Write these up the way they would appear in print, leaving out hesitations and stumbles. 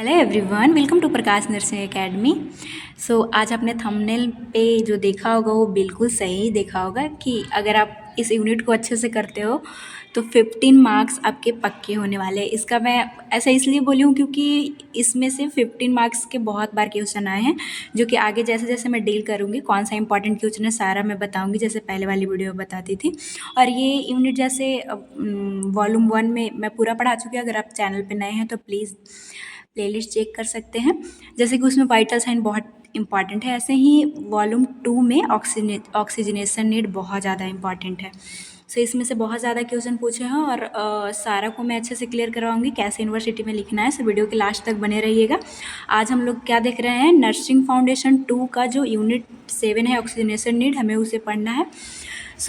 Hello everyone, welcome to Prakash nursing academy. आज आपने thumbnail पे जो देखा होगा वो बिल्कुल सही देखा होगा कि अगर आप इस यूनिट को अच्छे से करते हो तो 15 मार्क्स आपके पक्के होने वाले हैं। इसका मैं ऐसा इसलिए बोली हूँ क्योंकि इसमें से 15 मार्क्स के बहुत बार क्वेश्चन आए हैं, जो कि आगे जैसे जैसे मैं डील करूँगी कौन सा इंपॉर्टेंट क्वेश्चन है सारा मैं बताऊँगी, जैसे पहले वाली वीडियो में बताती थी। और ये यूनिट जैसे वॉल्यूम 1 में मैं पूरा पढ़ा चुकी हूँ। अगर आप चैनल पे नए हैं तो प्लीज़ प्लेलिस्ट चेक कर सकते हैं। जैसे कि उसमें वाइटल साइन बहुत इंपॉर्टेंट है, ऐसे ही वॉल्यूम 2 में ऑक्सीजनेशन नीड बहुत ज़्यादा इंपॉर्टेंट है। इसमें से बहुत ज़्यादा क्वेश्चन पूछे हैं और सारा को मैं अच्छे से क्लियर करवाऊंगी कैसे यूनिवर्सिटी में लिखना है। वीडियो के लास्ट तक बने रहिएगा। आज हम लोग क्या देख रहे हैं, नर्सिंग फाउंडेशन 2 का जो यूनिट 7 है ऑक्सीजनेशन नीड, हमें उसे पढ़ना है।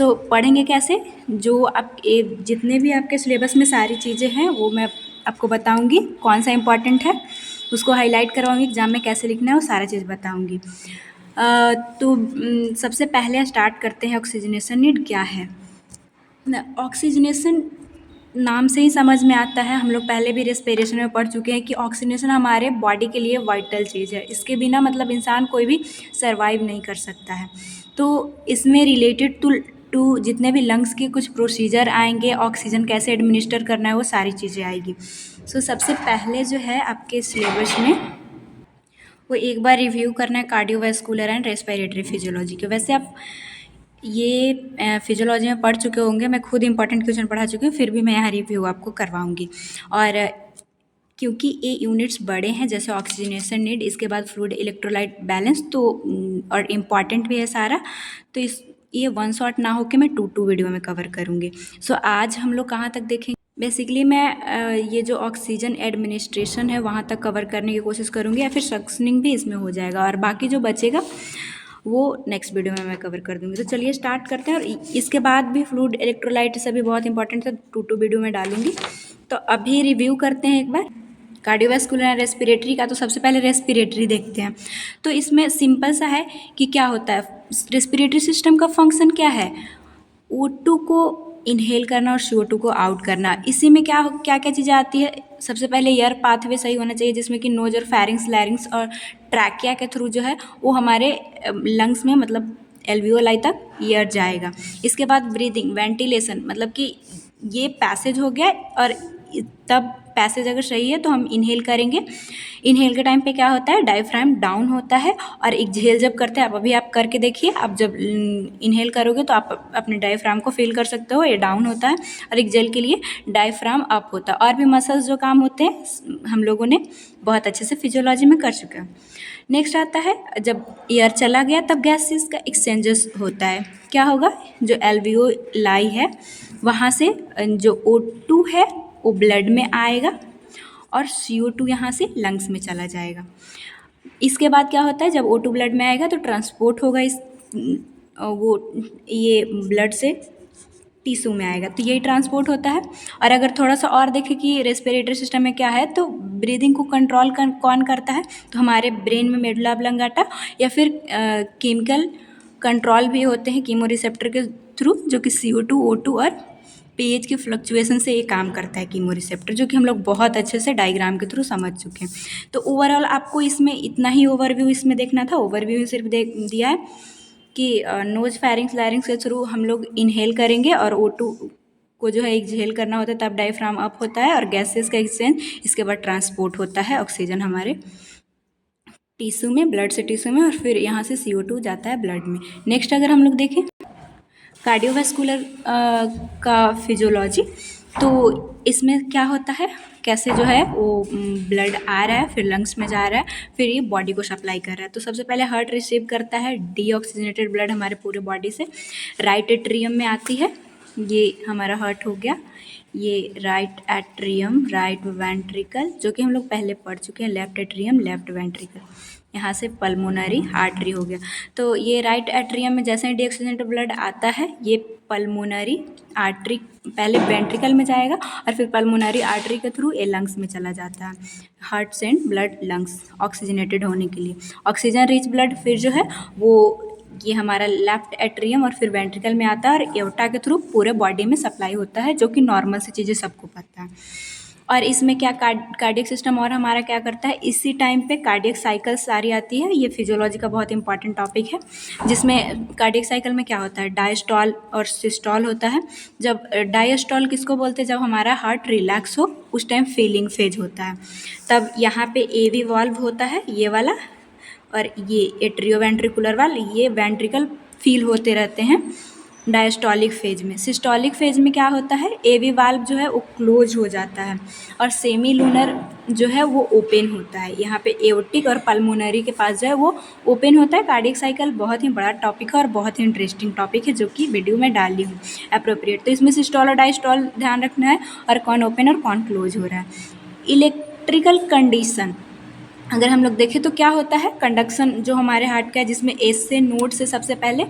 पढ़ेंगे कैसे, जो आप जितने भी आपके सिलेबस में सारी चीज़ें हैं वो मैं आपको बताऊंगी, कौन सा इंपॉर्टेंट है उसको हाईलाइट करवाऊंगी, एग्जाम में कैसे लिखना है वो सारा चीज़ बताऊंगी। सबसे पहले स्टार्ट करते हैं ऑक्सीजनेशन नीड क्या है। ऑक्सीजनेशन नाम से ही समझ में आता है, हम लोग पहले भी रेस्पिरेशन में पढ़ चुके हैं कि ऑक्सीजनेशन हमारे बॉडी के लिए वाइटल चीज़ है। इसके बिना मतलब इंसान कोई भी सर्वाइव नहीं कर सकता है। तो इसमें रिलेटेड टू जितने भी लंग्स के कुछ प्रोसीजर आएंगे, ऑक्सीजन कैसे एडमिनिस्टर करना है वो सारी चीज़ें आएगी। सबसे पहले जो है आपके सिलेबस में वो एक बार रिव्यू करना है कार्डियोवैस्कुलर एंड रेस्पिरेटरी फिजियोलॉजी के। वैसे आप ये फिजियोलॉजी में पढ़ चुके होंगे, मैं खुद इंपॉर्टेंट क्वेश्चन पढ़ा चुकी हूँ, फिर भी मैं यहाँ रिव्यू आपको करवाऊँगी। और क्योंकि ये यूनिट्स बड़े हैं जैसे ऑक्सीजनेशन नीड, इसके बाद फ्लूइड इलेक्ट्रोलाइट बैलेंस, तो और इम्पॉर्टेंट भी है सारा, तो ये वन शॉट ना हो के मैं टू वीडियो में कवर करूँगी। आज हम लोग कहाँ तक देखेंगे, बेसिकली मैं ये जो ऑक्सीजन एडमिनिस्ट्रेशन है वहाँ तक कवर करने की कोशिश करूँगी, या फिर सक्शनिंग भी इसमें हो जाएगा, और बाकी जो बचेगा वो नेक्स्ट वीडियो में मैं कवर कर दूँगी। तो चलिए स्टार्ट करते हैं। और इसके बाद भी फ्लूइड इलेक्ट्रोलाइट सभी बहुत इंपॉर्टेंट है, टू वीडियो में डालूंगी। तो अभी रिव्यू करते हैं एक बार कार्डियोवैस्कुलर एंड रेस्पिरेटरी का। तो सबसे पहले रेस्पिरेटरी देखते हैं। तो इसमें सिंपल सा है कि क्या होता है, रेस्पिरेटरी सिस्टम का फंक्शन क्या है, O2 को इनहेल करना और CO2 को आउट करना। इसी में क्या क्या क्या चीज़ें आती है, सबसे पहले एयर पाथवे सही होना चाहिए, जिसमें कि नोज और फेरिंग्स, लैरिंग्स और ट्रैकिया के थ्रू जो है वो हमारे लंग्स में मतलब एल्वियोलाई तक एयर जाएगा। इसके बाद ब्रीदिंग, वेंटिलेशन, मतलब कि ये पैसेज हो गया, और तब पैसेज अगर सही है तो हम इनहेल करेंगे। इनहेल के टाइम पे क्या होता है, डायफ्राम डाउन होता है, और एक्सहेल जब करते हैं, अभी आप करके देखिए, आप जब इनहेल करोगे तो आप अपने डायफ्राम को फील कर सकते हो, ये डाउन होता है, और एक्सहेल के लिए डायफ्राम अप होता है। और भी मसल्स जो काम होते हैं हम लोगों ने बहुत अच्छे से फिजियोलॉजी में कर चुके हैं। नेक्स्ट आता है, जब एयर चला गया तब गैसेस का एक्सचेंजेस होता है। क्या होगा, जो एल्वियोलाई है वहाँ से जो O2 है वो ब्लड में आएगा और CO2 यहाँ से लंग्स में चला जाएगा। इसके बाद क्या होता है, जब O2 ब्लड में आएगा तो ट्रांसपोर्ट होगा वो ये ब्लड से टिश्यू में आएगा, तो यही ट्रांसपोर्ट होता है। और अगर थोड़ा सा और देखें कि रेस्पिरेटरी सिस्टम में क्या है, तो ब्रीदिंग को कंट्रोल कौन करता है, तो हमारे ब्रेन में मेडुला ऑब्लंगाटा, या फिर केमिकल कंट्रोल भी होते हैं कीमो रिसेप्टर के थ्रू, जो कि CO2, O2 और pH की फ्लक्चुएसन से ये काम करता है कीमो रिसेप्टर, जो कि हम लोग बहुत अच्छे से डायग्राम के थ्रू समझ चुके हैं। तो ओवरऑल आपको इसमें इतना ही ओवरव्यू इसमें देखना था। ओवरव्यू सिर्फ दिया है कि नोज, फेरिंग्स, लैरिंग्स के थ्रू हम लोग इनहेल करेंगे, और O2 को जो है एक्सहेल करना होता है, तब डायफ्राम अप होता है और गैसेस का एक्सचेंज, इसके बाद ट्रांसपोर्ट होता है ऑक्सीजन हमारे टिश्यू में, ब्लड से टिश्यू में, और फिर यहाँ से CO2 जाता है ब्लड में। नेक्स्ट अगर हम लोग देखें कार्डियोवैस्कुलर का फिजियोलॉजी, तो इसमें क्या होता है, कैसे जो है वो ब्लड आ रहा है, फिर लंग्स में जा रहा है, फिर ये बॉडी को सप्लाई कर रहा है। तो सबसे पहले हार्ट रिसीव करता है डीऑक्सीजनेटेड ब्लड हमारे पूरे बॉडी से, राइट एट्रियम में आती है, ये हमारा हार्ट हो गया, ये राइट एट्रियम, राइट वेंट्रिकल, जो कि हम लोग पहले पढ़ चुके हैं, लेफ्ट एट्रियम, लेफ्ट वेंट्रिकल, यहाँ से पल्मोनरी आर्टरी हो गया। तो ये राइट एट्रियम में जैसे ही डीऑक्सीजनेटेड ब्लड आता है, ये पल्मोनरी आर्टरी पहले वेंट्रिकल में जाएगा और फिर पल्मोनरी आर्टरी के थ्रू ये लंग्स में चला जाता है। Heart send blood lungs oxygenated होने के लिए। ऑक्सीजन रिच ब्लड फिर जो है वो ये हमारा लेफ्ट एट्रियम और फिर वेंट्रिकल में आता है, और एओर्टा के थ्रू पूरे बॉडी में सप्लाई होता है, जो कि नॉर्मल सी चीज़ें सबको पता है। और इसमें क्या कार्डियक सिस्टम और हमारा क्या करता है, इसी टाइम पे कार्डियक साइकिल सारी आती है। ये फिजियोलॉजी का बहुत इंपॉर्टेंट टॉपिक है, जिसमें कार्डियक साइकिल में क्या होता है, डायस्टॉल और सिस्टॉल होता है। जब डायस्टॉल किसको बोलते हैं, जब हमारा हार्ट रिलैक्स हो उस टाइम फीलिंग फेज होता है। तब यहाँ पे एवी वाल्व होता है ये वाला, और ये एट्रियोवेंट्रिकुलर वाल्व, ये वेंट्रिकल फील होते रहते हैं डायस्टॉलिक फेज में। सिस्टॉलिक फेज में क्या होता है, एवी वाल्व जो है वो क्लोज हो जाता है और सेमी लूनर जो है वो ओपन होता है। यहाँ पे एओर्टिक और पल्मोनरी के पास जो है वो ओपन होता है। कार्डियक साइकिल बहुत ही बड़ा टॉपिक है और बहुत ही इंटरेस्टिंग टॉपिक है, जो कि वीडियो में डाली हूँ अप्रोप्रिएट। तो इसमें सिस्टॉल और डायस्टॉल ध्यान रखना है, और कौन ओपन और कौन क्लोज हो रहा है। इलेक्ट्रिकल कंडीशन अगर हम लोग देखें तो क्या होता है, कंडक्शन जो हमारे हार्ट का है, जिसमें एस से नोड से सबसे पहले,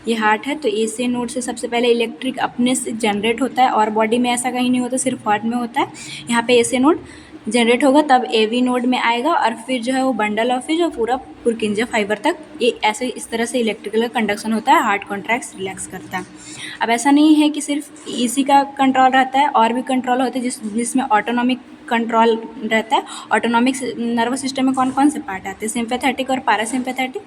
ये हार्ट है तो ए से नोड से सबसे पहले इलेक्ट्रिक अपने से जनरेट होता है, और बॉडी में ऐसा कहीं नहीं होता, सिर्फ हार्ट में होता है। यहाँ पे ए से नोड जनरेट होगा तब ए वी नोड में आएगा, और फिर जो है वो बंडल ऑफ जो पूरा पुरकिंजा फाइबर तक, ये ऐसे इस तरह से इलेक्ट्रिकल कंडक्शन होता है। हार्ट कॉन्ट्रैक्ट्स रिलैक्स करता है। अब ऐसा नहीं है कि सिर्फ इसी का कंट्रोल रहता है, और भी कंट्रोल होते हैं जिसमें ऑटोनॉमिक कंट्रोल रहता है। ऑटोनॉमिक नर्वस सिस्टम में कौन कौन से पार्ट आते हैं, सिंपैथेटिक और पैरासिम्पैथेटिक।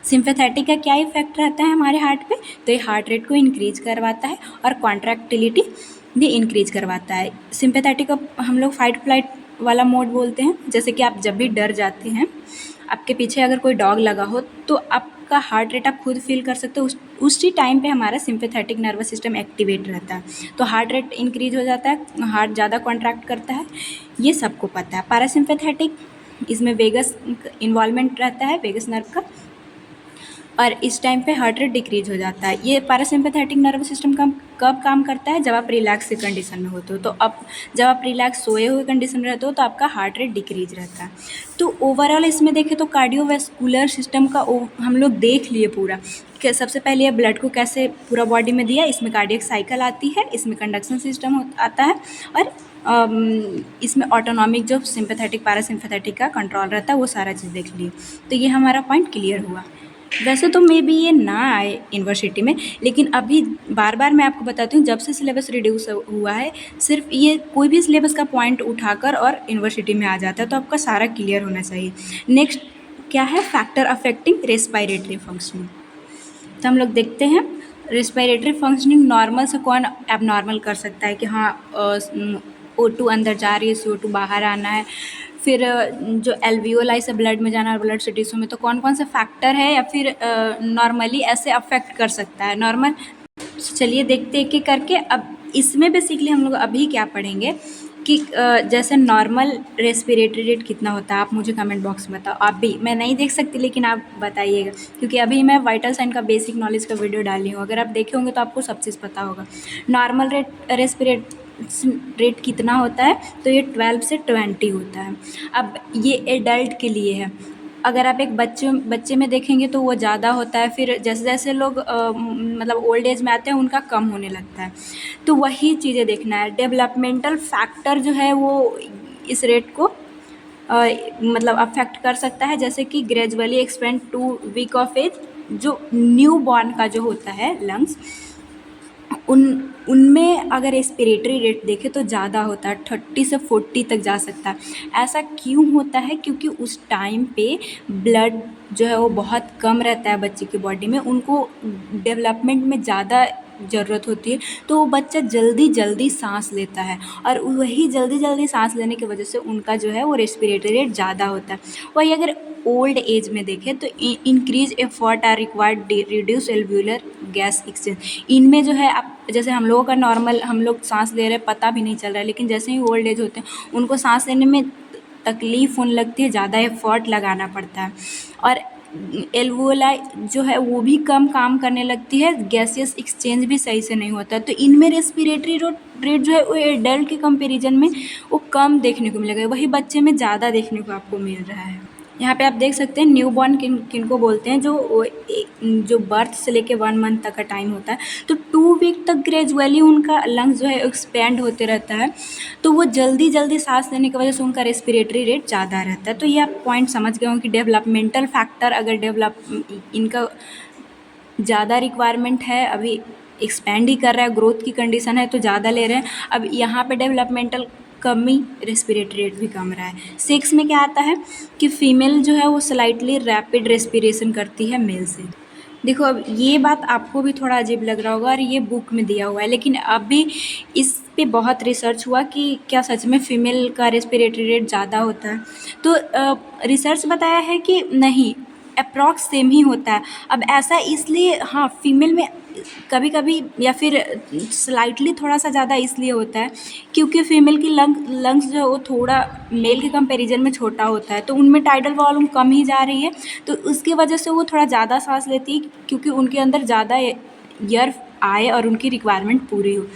सिंपैथेटिक का क्या इफेक्ट रहता है हमारे हार्ट पे, तो ये हार्ट रेट को इंक्रीज करवाता है और कॉन्ट्रैक्टिलिटी भी इंक्रीज करवाता है। सिंपैथेटिक को हम लोग फाइट फ्लाइट वाला मोड बोलते हैं। जैसे कि आप जब भी डर जाते हैं, आपके पीछे अगर कोई डॉग लगा हो, तो आपका हार्ट रेट आप खुद फील कर सकते हो, उसी टाइम पे हमारा सिंपैथेटिक नर्वस सिस्टम एक्टिवेट रहता है, तो हार्ट रेट इंक्रीज हो जाता है, हार्ट ज़्यादा कॉन्ट्रैक्ट करता है, ये सबको पता है। पैरासिम्पैथेटिक, इसमें वेगस इन्वॉल्वमेंट रहता है, वेगस नर्व का, और इस टाइम पे हार्ट रेट डिक्रीज हो जाता है। ये पैरासिम्पैथेटिक नर्वस सिस्टम कब काम करता है, जब आप रिलैक्स की कंडीशन में होते हो। तो अब जब आप रिलैक्स सोए हुए कंडीशन में रहते हो तो आपका हार्ट रेट डिक्रीज रहता है। तो ओवरऑल इसमें देखें तो कार्डियोवैस्कुलर सिस्टम का हम लोग देख लिए पूरा कि सबसे पहले ये ब्लड को कैसे पूरा बॉडी में दिया, इसमें कार्डियक साइकिल आती है, इसमें कंडक्शन सिस्टम आता है, और इसमें ऑटोनॉमिक जो सिंपैथेटिक पैरासिम्पैथेटिक का कंट्रोल रहता है, वो सारा चीज़ देख लिए। तो ये हमारा पॉइंट क्लियर हुआ। वैसे तो मे बी ये ना आए यूनिवर्सिटी में, लेकिन अभी बार बार मैं आपको बताती हूँ, जब से सिलेबस रिड्यूस हुआ है, सिर्फ ये कोई भी सिलेबस का पॉइंट उठाकर और यूनिवर्सिटी में आ जाता है, तो आपका सारा क्लियर होना चाहिए। नेक्स्ट क्या है, फैक्टर अफेक्टिंग रेस्पिरेटरी फंक्शनिंग। तो हम लोग देखते हैं रेस्पिरेटरी फंक्शनिंग नॉर्मल से कौन एबनॉर्मल कर सकता है, कि हाँ O2 अंदर जा रही है, CO2 बाहर आना है। फिर जो एल्वियोलाई से ब्लड में जाना है, ब्लड से टिश्यू में, तो कौन कौन से फैक्टर है या फिर नॉर्मली ऐसे अफेक्ट कर सकता है नॉर्मल। चलिए देखते एक एक करके। अब इसमें बेसिकली हम लोग अभी क्या पढ़ेंगे कि जैसे नॉर्मल रेस्पिरेटरी रेट कितना होता है, आप मुझे कमेंट बॉक्स में बताओ। आप भी, मैं नहीं देख सकती लेकिन आप बताइएगा, क्योंकि अभी मैं वाइटल साइन का बेसिक नॉलेज का वीडियो डाली हूँ। अगर आप देखे होंगे तो आपको सब चीज़ पता होगा। नॉर्मल रेट कितना होता है, तो ये 12 से 20 होता है। अब ये एडल्ट के लिए है। अगर आप एक बच्चे में देखेंगे तो वो ज़्यादा होता है, फिर जैसे जैसे लोग मतलब ओल्ड एज में आते हैं उनका कम होने लगता है। तो वही चीज़ें देखना है। डेवलपमेंटल फैक्टर जो है वो इस रेट को मतलब अफेक्ट कर सकता है, जैसे कि gradually expand to week of age, जो न्यू बॉर्न का जो होता है लंग्स, उनमें अगर रेस्पिरेटरी रेट देखें तो ज़्यादा होता है, 30 से 40 तक जा सकता है। ऐसा क्यों होता है, क्योंकि उस टाइम पे ब्लड जो है वो बहुत कम रहता है बच्चे की बॉडी में, उनको डेवलपमेंट में ज़्यादा ज़रूरत होती है, तो वो बच्चा जल्दी सांस लेता है, और वही जल्दी सांस लेने की वजह से उनका जो है वो रेस्पिरेटरी रेट ज़्यादा होता है। वही अगर ओल्ड एज में देखें तो increase effort are required reduce alveolar gas exchange. इनमें जो है आप, जैसे हम लोगों का नॉर्मल हम लोग सांस ले रहे हैं पता भी नहीं चल रहा है, लेकिन जैसे ही ओल्ड एज होते हैं उनको सांस लेने में तकलीफ़ होने लगती है, ज़्यादा एफर्ट लगाना पड़ता है, और एल्वोलाई जो है वो भी कम काम करने लगती है, गैसियस एक्सचेंज भी सही से नहीं होता है। तो इनमें रेस्पिरेटरी रेट जो है वो एडल्ट के कंपैरिजन में वो कम देखने को मिलेगा, वही बच्चे में ज़्यादा देखने को आपको मिल रहा है। यहाँ पे आप देख सकते हैं न्यू बॉर्न किनको बोलते हैं, जो बर्थ से लेके 1 मंथ तक का टाइम होता है, तो 2 वीक तक ग्रेजुअली उनका लंग्स जो है एक्सपेंड होते रहता है, तो वो जल्दी सांस लेने की वजह से उनका रेस्पिरेटरी रेट ज़्यादा रहता है। तो ये आप पॉइंट समझ गए हो कि डेवलपमेंटल फैक्टर अगर इनका ज़्यादा रिक्वायरमेंट है, अभी एक्सपेंड ही कर रहा है, ग्रोथ की कंडीशन है तो ज़्यादा ले रहे हैं। अब यहाँ पे डेवलपमेंटल कमी, रेस्पिरेटरी रेट भी कम रहा है। सेक्स में क्या आता है कि फीमेल जो है वो स्लाइटली रैपिड रेस्पिरेशन करती है मेल से। देखो अब ये बात आपको भी थोड़ा अजीब लग रहा होगा और ये बुक में दिया हुआ है, लेकिन अभी इस पे बहुत रिसर्च हुआ कि क्या सच में फ़ीमेल का रेस्पिरेटरी रेट ज़्यादा होता है। तो रिसर्च बताया है कि नहीं, अप्रॉक्स सेम ही होता है। अब ऐसा इसलिए, हाँ, फीमेल में कभी कभी या फिर स्लाइटली थोड़ा सा ज़्यादा इसलिए होता है क्योंकि फीमेल की लंग्स जो है वो थोड़ा मेल के कंपैरिजन में छोटा होता है, तो उनमें टाइडल वॉल्यूम कम ही जा रही है, तो उसकी वजह से वो थोड़ा ज़्यादा सांस लेती है क्योंकि उनके अंदर ज़्यादा एयर आए और उनकी रिक्वायरमेंट पूरी हो।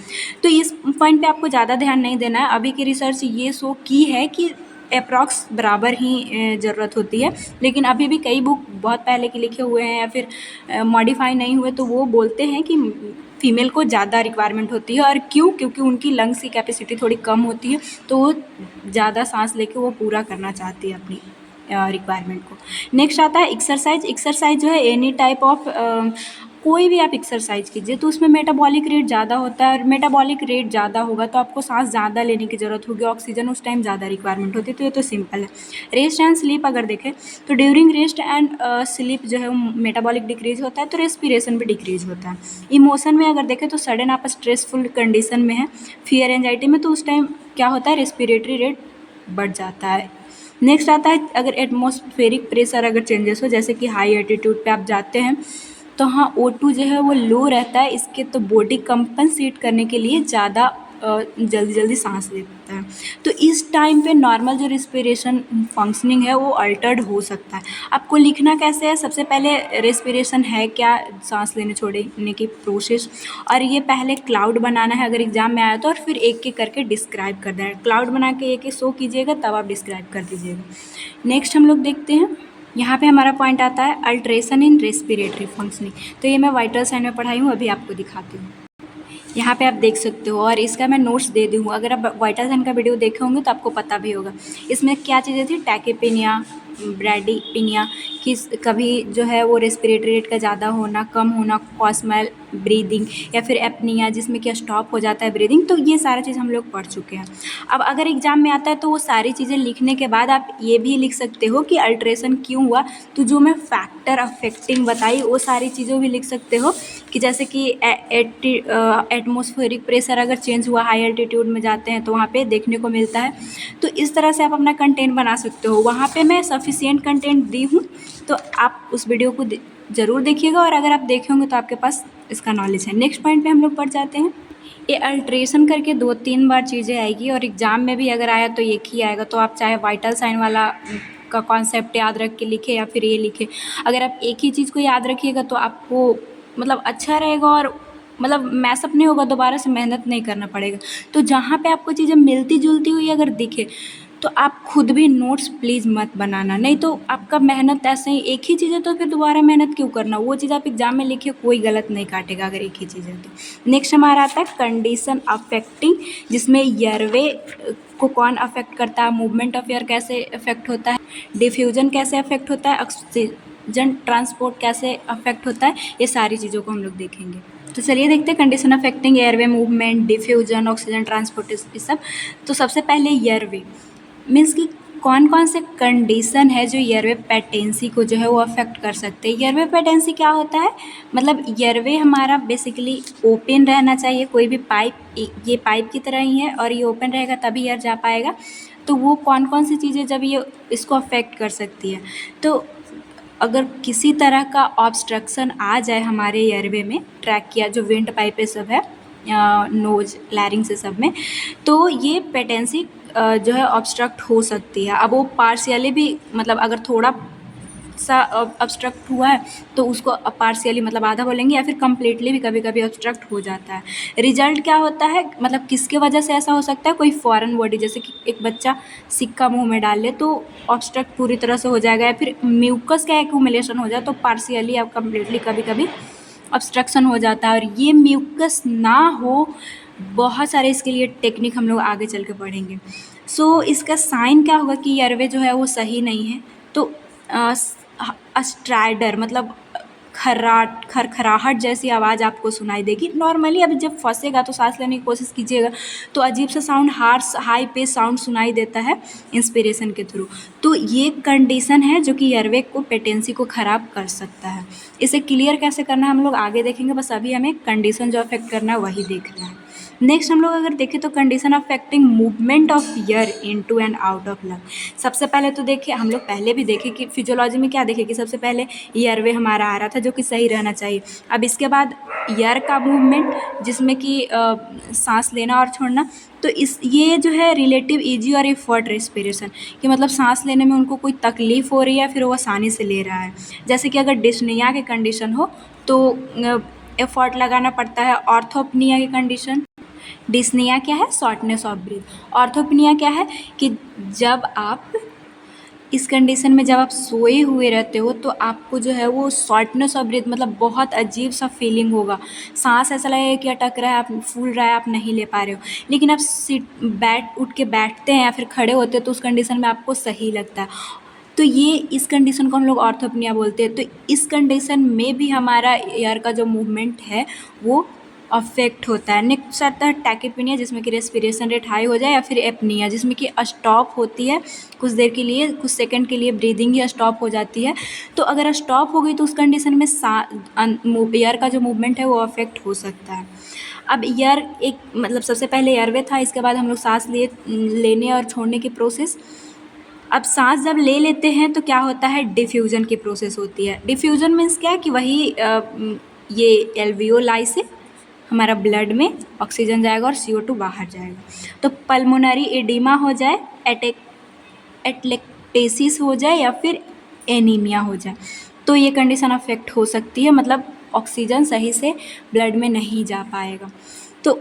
तो इस पॉइंट पे आपको ज़्यादा ध्यान नहीं देना है। अभी की रिसर्च ये शो की है कि अप्रॉक्स बराबर ही ज़रूरत होती है, लेकिन अभी भी कई बुक बहुत पहले के लिखे हुए हैं या फिर मॉडिफाई नहीं हुए तो वो बोलते हैं कि फ़ीमेल को ज़्यादा रिक्वायरमेंट होती है। और क्यों? क्योंकि उनकी लंग्स की कैपेसिटी थोड़ी कम होती है, तो वो ज़्यादा सांस लेके वो पूरा करना चाहती है अपनी रिक्वायरमेंट को। नेक्स्ट आता है एक्सरसाइज। एक्सरसाइज जो है एनी टाइप ऑफ कोई भी आप एक्सरसाइज कीजिए तो उसमें मेटाबॉलिक रेट ज़्यादा होता है, और मेटाबॉलिक रेट ज़्यादा होगा तो आपको सांस ज़्यादा लेने की ज़रूरत होगी, ऑक्सीजन उस टाइम ज़्यादा रिक्वायरमेंट होती है। तो ये तो सिंपल है। रेस्ट एंड स्लीप अगर देखें तो ड्यूरिंग रेस्ट एंड स्लीप जो है वो मेटाबॉलिक डिक्रीज होता है, तो रेस्पिरेशन भी डिक्रीज होता है। इमोशन में अगर देखें तो सडन आप स्ट्रेसफुल कंडीशन में है, फियर एंजाइटी में, तो उस टाइम क्या होता है, रेस्पिरेटरी रेट बढ़ जाता है। नेक्स्ट आता है अगर एटमॉस्फेरिक प्रेशर अगर चेंजेस हो, जैसे कि हाई एल्टीट्यूड पे आप जाते हैं तो हाँ O2 जो है वो लो रहता है, इसके तो बॉडी कंपनसेट करने के लिए ज़्यादा जल्दी जल्दी सांस लेता है। तो इस टाइम पे नॉर्मल जो रिस्पिरेशन फंक्शनिंग है वो अल्टर्ड हो सकता है। आपको लिखना कैसे है, सबसे पहले रेस्पिरेशन है क्या, सांस लेने छोड़ने की प्रोसेस, और ये पहले क्लाउड बनाना है अगर एग्जाम में आया तो, और फिर एक एक करके डिस्क्राइब कर देना है। क्लाउड बना के एक एक शो कीजिएगा तब आप डिस्क्राइब कर दीजिएगा। नेक्स्ट हम लोग देखते हैं, यहाँ पे हमारा पॉइंट आता है अल्ट्रेशन इन रेस्पिरेटरी फंक्शनिंग। तो ये मैं वाइटल साइन में पढ़ाई हूँ, अभी आपको दिखाती हूँ। यहाँ पे आप देख सकते हो, और इसका मैं नोट्स दे दी हूँ। अगर आप वाइटल साइन का वीडियो देखे होंगे तो आपको पता भी होगा इसमें क्या चीज़ें थी। टैकेपेनिया, ब्रैडीपिनिया, कि कभी जो है वो रेस्पिरेटरी रेट का ज़्यादा होना, कम होना, कॉस्मल ब्रीदिंग, या फिर एपनिया जिसमें क्या स्टॉप हो जाता है ब्रीदिंग। तो ये सारा चीज़ हम लोग पढ़ चुके हैं। अब अगर एग्जाम में आता है तो वो सारी चीज़ें लिखने के बाद आप ये भी लिख सकते हो कि अल्ट्रेशन क्यों हुआ। तो जो मैं फैक्टर अफेक्टिंग बताई वो सारी चीज़ें भी लिख सकते हो, कि जैसे कि एटमॉस्फेरिक प्रेशर अगर चेंज हुआ, हाई एल्टीट्यूड में जाते हैं तो वहाँ पे देखने को मिलता है। तो इस तरह से आप अपना कंटेंट बना सकते हो। वहाँ पे मैं सफिशिएंट कंटेंट दी हूँ, तो आप उस वीडियो को ज़रूर देखिएगा, और अगर आप देखे होंगे तो आपके पास इसका नॉलेज है। नेक्स्ट पॉइंट पे हम लोग पढ़ जाते हैं। ये अल्ट्रेशन करके 2-3 बार चीज़ें आएगी, और एग्ज़ाम में भी अगर आया तो एक ही आएगा। तो आप चाहे वाइटल साइन वाला का कॉन्सेप्ट याद रख के लिखे या फिर ये लिखे, अगर आप एक ही चीज़ को याद रखिएगा तो आपको मतलब अच्छा रहेगा, और मतलब मैसअप नहीं होगा, दोबारा से मेहनत नहीं करना पड़ेगा। तो जहाँ पे आपको चीज़ें मिलती जुलती हुई अगर दिखे तो आप खुद भी नोट्स प्लीज़ मत बनाना, नहीं तो आपका मेहनत ऐसे ही एक ही चीज़ है तो फिर दोबारा मेहनत क्यों करना। वो चीज़ आप एग्जाम में लिखे, कोई गलत नहीं काटेगा अगर एक ही चीज़ है तो। नेक्स्ट हमारा आता है कंडीशन अफेक्टिंग, जिसमें एयरवे को कौन अफेक्ट करता है, मूवमेंट ऑफ एयर कैसे अफेक्ट होता है, डिफ्यूजन कैसे अफेक्ट होता है, ऑक्सीजन ट्रांसपोर्ट कैसे अफेक्ट होता है, ये सारी चीज़ों को हम लोग देखेंगे। तो चलिए देखते हैं condition affecting airway movement, diffusion, oxygen transport, ये सब। तो सबसे पहले एयरवे मीन्स कि कौन कौन से कंडीशन है जो एयरवे पेटेंसी को जो है वो अफेक्ट कर सकते हैं। एयरवे पेटेंसी क्या होता है, मतलब एयरवे हमारा बेसिकली ओपन रहना चाहिए। कोई भी पाइप, ये पाइप की तरह ही है और ये ओपन रहेगा तभी एयर जा पाएगा। तो वो कौन कौन सी चीज़ें जब ये इसको अफेक्ट कर सकती है, तो अगर किसी तरह का ऑब्स्ट्रक्शन आ जाए हमारे एयरवे में, ट्रैक किया जो वेंट पाइप सब है, नोज, लैरिंग्स से सब में, तो ये पेटेंसी जो है ऑब्स्ट्रक्ट हो सकती है। अब वो पार्शियली भी, मतलब अगर थोड़ा सा ऑब्स्ट्रक्ट हुआ है तो उसको पार्शियली मतलब आधा बोलेंगे, या फिर कम्प्लीटली भी कभी कभी ऑब्स्ट्रक्ट हो जाता है। रिजल्ट क्या होता है, मतलब किसके वजह से ऐसा हो सकता है, कोई फॉरेन बॉडी, जैसे कि एक बच्चा सिक्का मुंह में डाल ले तो ऑब्स्ट्रक्ट पूरी तरह से हो जाएगा, या फिर म्यूकस का एक्यूमुलेशन हो जाए तो पार्शियली या कम्प्लीटली कभी कभी ऑब्स्ट्रक्शन हो जाता है। और ये म्यूकस ना हो, बहुत सारे इसके लिए टेक्निक हम लोग आगे चल के पढ़ेंगे। सो इसका साइन क्या होगा कि एयरवे जो है वो सही नहीं है, तो स्ट्राइडर मतलब खरखराहट जैसी आवाज़ आपको सुनाई देगी। नॉर्मली अभी जब फंसेगा तो सांस लेने की कोशिश कीजिएगा तो अजीब सा sound, harsh high pace sound सुनाई देता है इंस्पिरेशन के थ्रू। तो ये कंडीशन है जो कि एयरवे को, पेटेंसी को ख़राब कर सकता है। इसे क्लियर कैसे करना है हम लोग आगे देखेंगे, बस अभी हमें कंडीशन जो अफेक्ट करना है वही देखना है। नेक्स्ट हम लोग अगर देखें तो condition affecting movement of air into and out of lung. सबसे पहले तो देखिए, हम लोग पहले भी देखे कि फिजियोलॉजी में क्या देखे कि सबसे पहले एयरवे हमारा आ रहा था जो कि सही रहना चाहिए। अब इसके बाद एयर का मूवमेंट जिसमें कि सांस लेना और छोड़ना। तो ये जो है रिलेटिव ईजी और एफर्ट रेस्पिरेशन, कि मतलब सांस लेने में उनको कोई तकलीफ़ हो रही है फिर वो आसानी से ले रहा है। जैसे कि अगर डिस्निया की कंडीशन हो तो एफर्ट लगाना पड़ता है। ऑर्थोपनिया की कंडीशन, डिस्निया क्या है, शॉर्टनेस ऑफ ब्रीथ। ऑर्थोपनिया क्या है कि जब आप इस कंडीशन में जब आप सोए हुए रहते हो तो आपको जो है वो शॉर्टनेस ऑफ ब्रीथ, मतलब बहुत अजीब सा फीलिंग होगा। सांस ऐसा लगेगा कि अटक रहा है, आप फूल रहा है, आप नहीं ले पा रहे हो। लेकिन आप उठ के बैठते हैं या फिर खड़े होते हैं तो उस कंडीशन में आपको सही लगता है। तो ये इस कंडीशन को हम लोग ऑर्थोपनिया बोलते हैं। तो इस कंडीशन में भी हमारा एयर का जो मूवमेंट है वो अफेक्ट होता है। नेक्स्ट आता है टैकीपीनिया, जिसमें कि रेस्पिरेशन रेट हाई हो जाए, या फिर एपनिया जिसमें कि स्टॉप होती है कुछ देर के लिए, कुछ सेकंड के लिए ब्रीदिंग ही स्टॉप हो जाती है। तो अगर स्टॉप हो गई तो उस कंडीशन में एयर का जो मूवमेंट है वो अफेक्ट हो सकता है। अब एयर एक मतलब सबसे पहले एयरवे था, इसके बाद हम लोग सांस लेने और छोड़ने की प्रोसेस। अब सांस जब ले लेते हैं तो क्या होता है, डिफ्यूजन की प्रोसेस होती है। डिफ्यूजन मीन्स क्या है कि वही ये एल्वियोलाई से हमारा ब्लड में ऑक्सीजन जाएगा और CO2 बाहर जाएगा। तो पल्मोनरी एडिमा हो जाए, एटलेक्टेसिस हो जाए या फिर एनीमिया हो जाए तो ये कंडीशन अफेक्ट हो सकती है, मतलब ऑक्सीजन सही से ब्लड में नहीं जा पाएगा। तो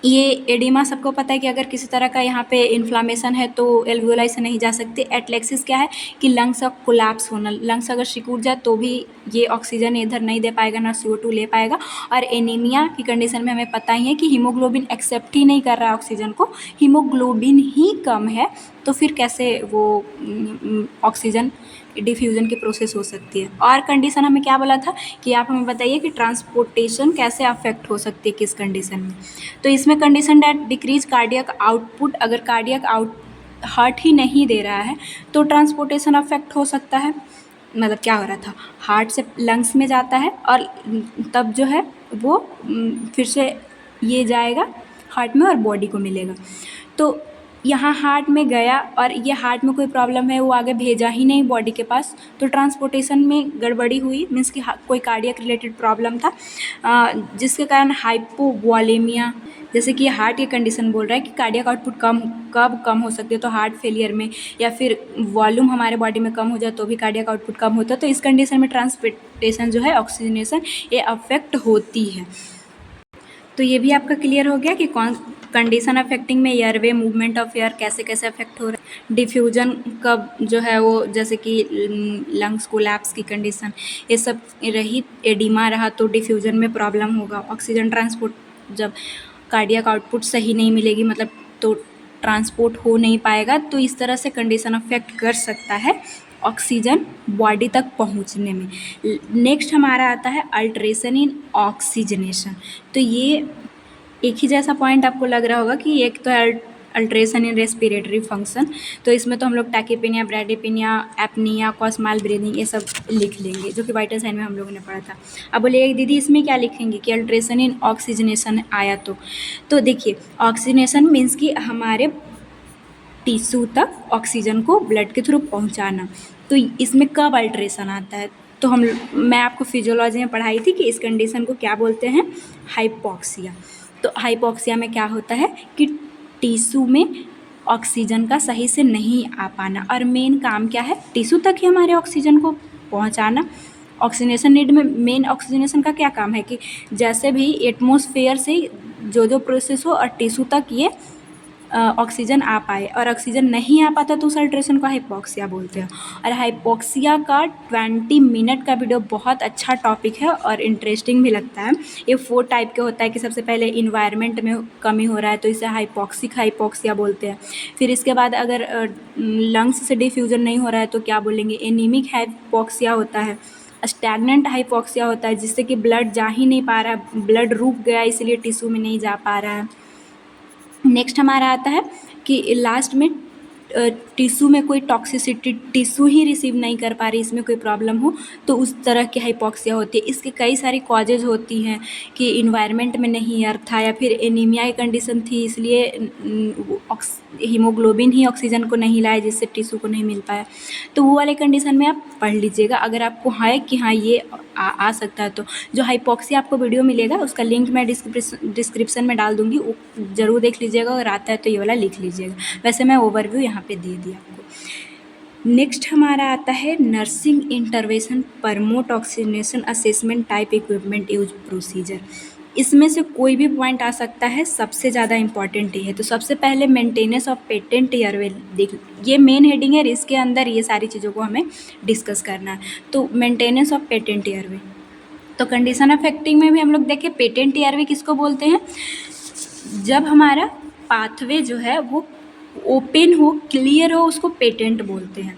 ये एडिमा सबको पता है कि अगर किसी तरह का यहाँ पे इन्फ्लामेशन है तो एल्वियोलाई से नहीं जा सकते। एटलेक्सिस क्या है कि लंग्स का कोलैप्स होना, लंग्स अगर सिकुड़ जाए तो भी ये ऑक्सीजन इधर नहीं दे पाएगा, ना CO2 ले पाएगा। और एनीमिया की कंडीशन में हमें पता ही है कि हीमोग्लोबिन एक्सेप्ट ही नहीं कर रहा है ऑक्सीजन को, हीमोग्लोबिन ही कम है, तो फिर कैसे वो ऑक्सीजन डिफ्यूज़न की प्रोसेस हो सकती है। और कंडीशन हमें क्या बोला था कि आप हमें बताइए कि ट्रांसपोर्टेशन कैसे अफेक्ट हो सकती है किस कंडीशन में। तो इसमें condition date decrease cardiac output, अगर कार्डियक हार्ट ही नहीं दे रहा है तो ट्रांसपोर्टेशन अफेक्ट हो सकता है। मतलब क्या हो रहा था, हार्ट से लंग्स में जाता है और तब जो है वो फिर से ये जाएगा हार्ट में और बॉडी को मिलेगा। तो यहाँ हार्ट में गया और ये हार्ट में कोई प्रॉब्लम है वो आगे भेजा ही नहीं बॉडी के पास, तो ट्रांसपोर्टेशन में गड़बड़ी हुई, मीन्स कि कोई कार्डियक रिलेटेड प्रॉब्लम था जिसके कारण हाइपोवॉलेमिया, जैसे कि हार्ट की कंडीशन बोल रहा है कि कार्डियक आउटपुट कब कम हो सकती है, तो हार्ट फेलियर में, या फिर वॉल्यूम हमारे बॉडी में कम हो जाए तो भी कार्डियक आउटपुट कम होता है। तो इस कंडीशन में ट्रांसपोर्टेशन जो है, ऑक्सीजनेशन, ये अफेक्ट होती है। तो ये भी आपका क्लियर हो गया कि कौन कंडीशन अफेक्टिंग में एयरवे, मूवमेंट ऑफ एयर कैसे कैसे अफेक्ट हो रहा है। डिफ्यूजन कब जो है वो, जैसे कि लंग्स कोलैप्स की कंडीशन, ये सब रही, एडिमा रहा तो डिफ्यूजन में प्रॉब्लम होगा। ऑक्सीजन ट्रांसपोर्ट, जब कार्डियक आउटपुट सही नहीं मिलेगी, मतलब तो ट्रांसपोर्ट हो नहीं पाएगा, तो इस तरह से कंडीशन अफेक्ट कर सकता है ऑक्सीजन बॉडी तक पहुंचने में। नेक्स्ट हमारा आता है अल्ट्रेशन इन ऑक्सीजनेशन। तो ये एक ही जैसा पॉइंट आपको लग रहा होगा कि एक तो है अल्ट्रेशन इन रेस्पिरेटरी फंक्शन, तो इसमें तो हम लोग टैकीपीनिया, ब्रैडीपीनिया, एपनिया, कॉस्माल ब्रीदिंग ये सब लिख लेंगे जो कि वाइटल साइन में हम लोगों ने पढ़ा था। अब बोलिए दीदी इसमें क्या लिखेंगे कि अल्ट्रेशन इन ऑक्सीजनेशन आया तो देखिए, ऑक्सीजनेशन मीन्स कि हमारे टिश्यू तक ऑक्सीजन को ब्लड के थ्रू पहुंचाना। तो इसमें कब अल्ट्रेशन आता है, तो मैं आपको फिजियोलॉजी में पढ़ाई थी कि इस कंडीशन को क्या बोलते हैं, हाइपॉक्सिया। तो हाइपॉक्सिया में क्या होता है कि टिश्यू में ऑक्सीजन का सही से नहीं आ पाना, और मेन काम क्या है, टिश्यू तक ही हमारे ऑक्सीजन को पहुंचाना। ऑक्सीजनेशन नीड में मेन ऑक्सीजनेशन का क्या काम है कि जैसे भी एटमॉस्फेयर से जो प्रोसेस हो और टिश्यू तक ये ऑक्सीजन आ पाए, और ऑक्सीजन नहीं आ पाता तो उस अल्ट्रेशन को हाइपॉक्सिया बोलते हैं। और हाइपॉक्सिया का 20 मिनट का वीडियो बहुत अच्छा टॉपिक है और इंटरेस्टिंग भी लगता है। ये 4 टाइप के होता है कि सबसे पहले इन्वायरमेंट में कमी हो रहा है तो इसे हाइपॉक्सिया बोलते हैं। फिर इसके बाद अगर लंग्स से डिफ्यूजन नहीं हो रहा है तो क्या बोलेंगे, एनीमिक हाइपॉक्सिया होता है। स्टैग्नेंट हाइपोक्सिया होता है जिससे कि ब्लड जा ही नहीं पा रहा है, ब्लड रुक गया इसलिए टिश्यू में नहीं जा पा रहा है। नेक्स्ट हमारा आता है कि लास्ट में टिश्यू में कोई टॉक्सिसिटी, टिश्यू ही रिसीव नहीं कर पा रही, इसमें कोई प्रॉब्लम हो तो उस तरह की हाइपोक्सिया होती है। इसके कई सारी कॉजेज होती हैं कि इन्वायरमेंट में नहीं अर्थ था या फिर एनीमिया की कंडीशन थी इसलिए हीमोग्लोबिन ही ऑक्सीजन को नहीं लाया जिससे टिश्यू को नहीं मिल पाया। तो वो वाले कंडीशन में आप पढ़ लीजिएगा अगर आपको है कि हाँ ये आ सकता है। तो जो हाइपोक्सिया आपको वीडियो मिलेगा उसका लिंक मैं डिस्क्रिप्शन में डाल दूँगी, वो ज़रूर देख लीजिएगा, अगर आता है तो ये वाला लिख लीजिएगा। वैसे मैं ओवरव्यू यहाँ पे दे दिया आपको। नेक्स्ट हमारा आता है nursing intervention promote oxygenation assessment type equipment use procedure. इसमें से कोई भी पॉइंट आ सकता है, सबसे ज़्यादा इंपॉर्टेंट ये है। तो सबसे पहले मेंटेनेंस ऑफ पेटेंट एयरवे, देख ये मेन हेडिंग है, इसके अंदर ये सारी चीज़ों को हमें डिस्कस करना है। तो मेंटेनेंस ऑफ पेटेंट एयरवे, तो कंडीशन ऑफ एक्टिंग में भी हम लोग देखें पेटेंट एयरवे किसको बोलते हैं, जब हमारा पाथवे जो है वो ओपन हो, क्लियर हो, उसको पेटेंट बोलते हैं।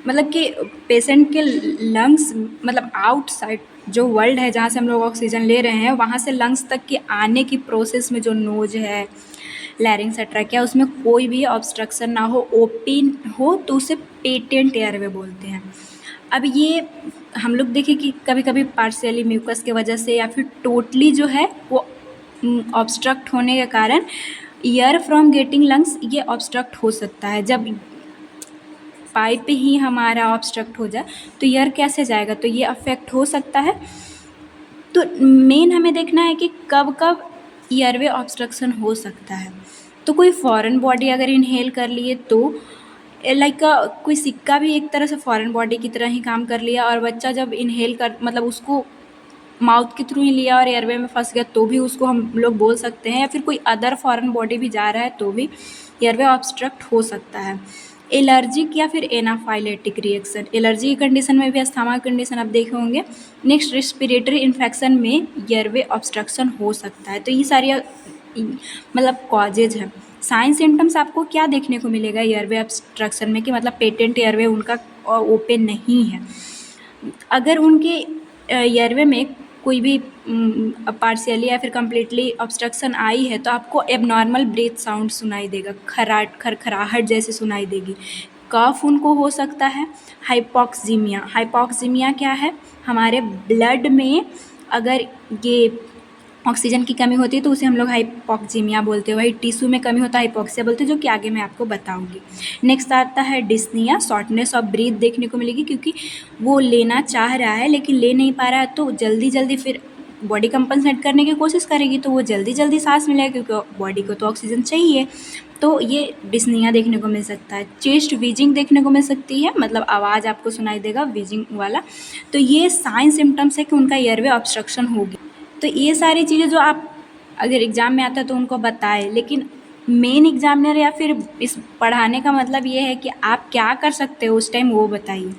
मतलब कि पेशेंट के लंग्स, मतलब आउटसाइड जो वर्ल्ड है जहाँ से हम लोग ऑक्सीजन ले रहे हैं वहाँ से लंग्स तक के आने की प्रोसेस में जो नोज है, लैरिंग्स ट्रैकिया, उसमें कोई भी ऑब्स्ट्रक्शन ना हो, ओपन हो, तो उसे पेटेंट एयरवे बोलते हैं। अब ये हम लोग देखें कि कभी कभी पार्शियली म्यूकस की वजह से या फिर टोटली जो है वो ऑब्स्ट्रक्ट होने के कारण एयर फ्रॉम गेटिंग लंग्स ये ऑब्स्ट्रक्ट हो सकता है। जब पाइप ही हमारा ऑब्स्ट्रक्ट हो जाए तो एयर कैसे जाएगा, तो ये अफेक्ट हो सकता है। तो मेन हमें देखना है कि कब कब एयरवे ऑब्स्ट्रक्शन हो सकता है। तो कोई फॉरेन बॉडी अगर इनहेल कर लिए तो लाइक कोई सिक्का भी एक तरह से फॉरेन बॉडी की तरह ही काम कर लिया, और बच्चा जब इनहेल कर, मतलब उसको माउथ के थ्रू ही लिया और एयरवे में फंस गया तो भी उसको हम लोग बोल सकते हैं, या फिर कोई अदर फॉरेन बॉडी भी जा रहा है तो भी एयरवे ऑब्स्ट्रक्ट हो सकता है। एलर्जिक या फिर एनाफाइलेटिक रिएक्शन, एलर्जी की कंडीशन में भी अस्थमा की कंडीशन आप देखे होंगे। नेक्स्ट रेस्पिरेटरी इन्फेक्शन में एयरवे ऑब्स्ट्रक्शन हो सकता है। तो ये सारी मतलब कॉजेज हैं। साइन सिम्टम्स आपको क्या देखने को मिलेगा एयरवे ऑब्स्ट्रक्शन में कि मतलब पेटेंट एयरवे उनका ओपन नहीं है। अगर उनके एयरवे में कोई भी पार्शियली या फिर कम्प्लीटली ऑब्स्ट्रक्शन आई है तो आपको एबनॉर्मल ब्रीथ साउंड सुनाई देगा, खरखराहट जैसी सुनाई देगी। कफ उनको हो सकता है। हाइपोक्सीमिया, हाइपोक्सीमिया क्या है, हमारे ब्लड में अगर ये ऑक्सीजन की कमी होती है तो उसे हम लोग हाइपोक्सीमिया बोलते हैं। वही टिश्यू में कमी होता है हाइपोक्सिया बोलते हैं, जो कि आगे मैं आपको बताऊंगी। नेक्स्ट आता है डिस्निया, शॉर्टनेस ऑफ ब्रीथ देखने को मिलेगी क्योंकि वो लेना चाह रहा है लेकिन ले नहीं पा रहा है, तो जल्दी जल्दी फिर बॉडी कंपनसेट करने की कोशिश करेगी तो वो जल्दी जल्दी सांस मिलेगा क्योंकि बॉडी को तो ऑक्सीजन चाहिए। तो ये डिस्निया देखने को मिल सकता है। चेस्ट वीजिंग देखने को मिल सकती है, मतलब आवाज़ आपको सुनाई देगा वीजिंग वाला। तो ये साइन सिम्टम्स है कि उनका एयरवे ऑब्स्ट्रक्शन होगी। तो ये सारी चीज़ें जो आप अगर एग्ज़ाम में आता है तो उनको बताए, लेकिन मेन एग्जामिनर या फिर इस पढ़ाने का मतलब ये है कि आप क्या कर सकते हो उस टाइम वो बताइए।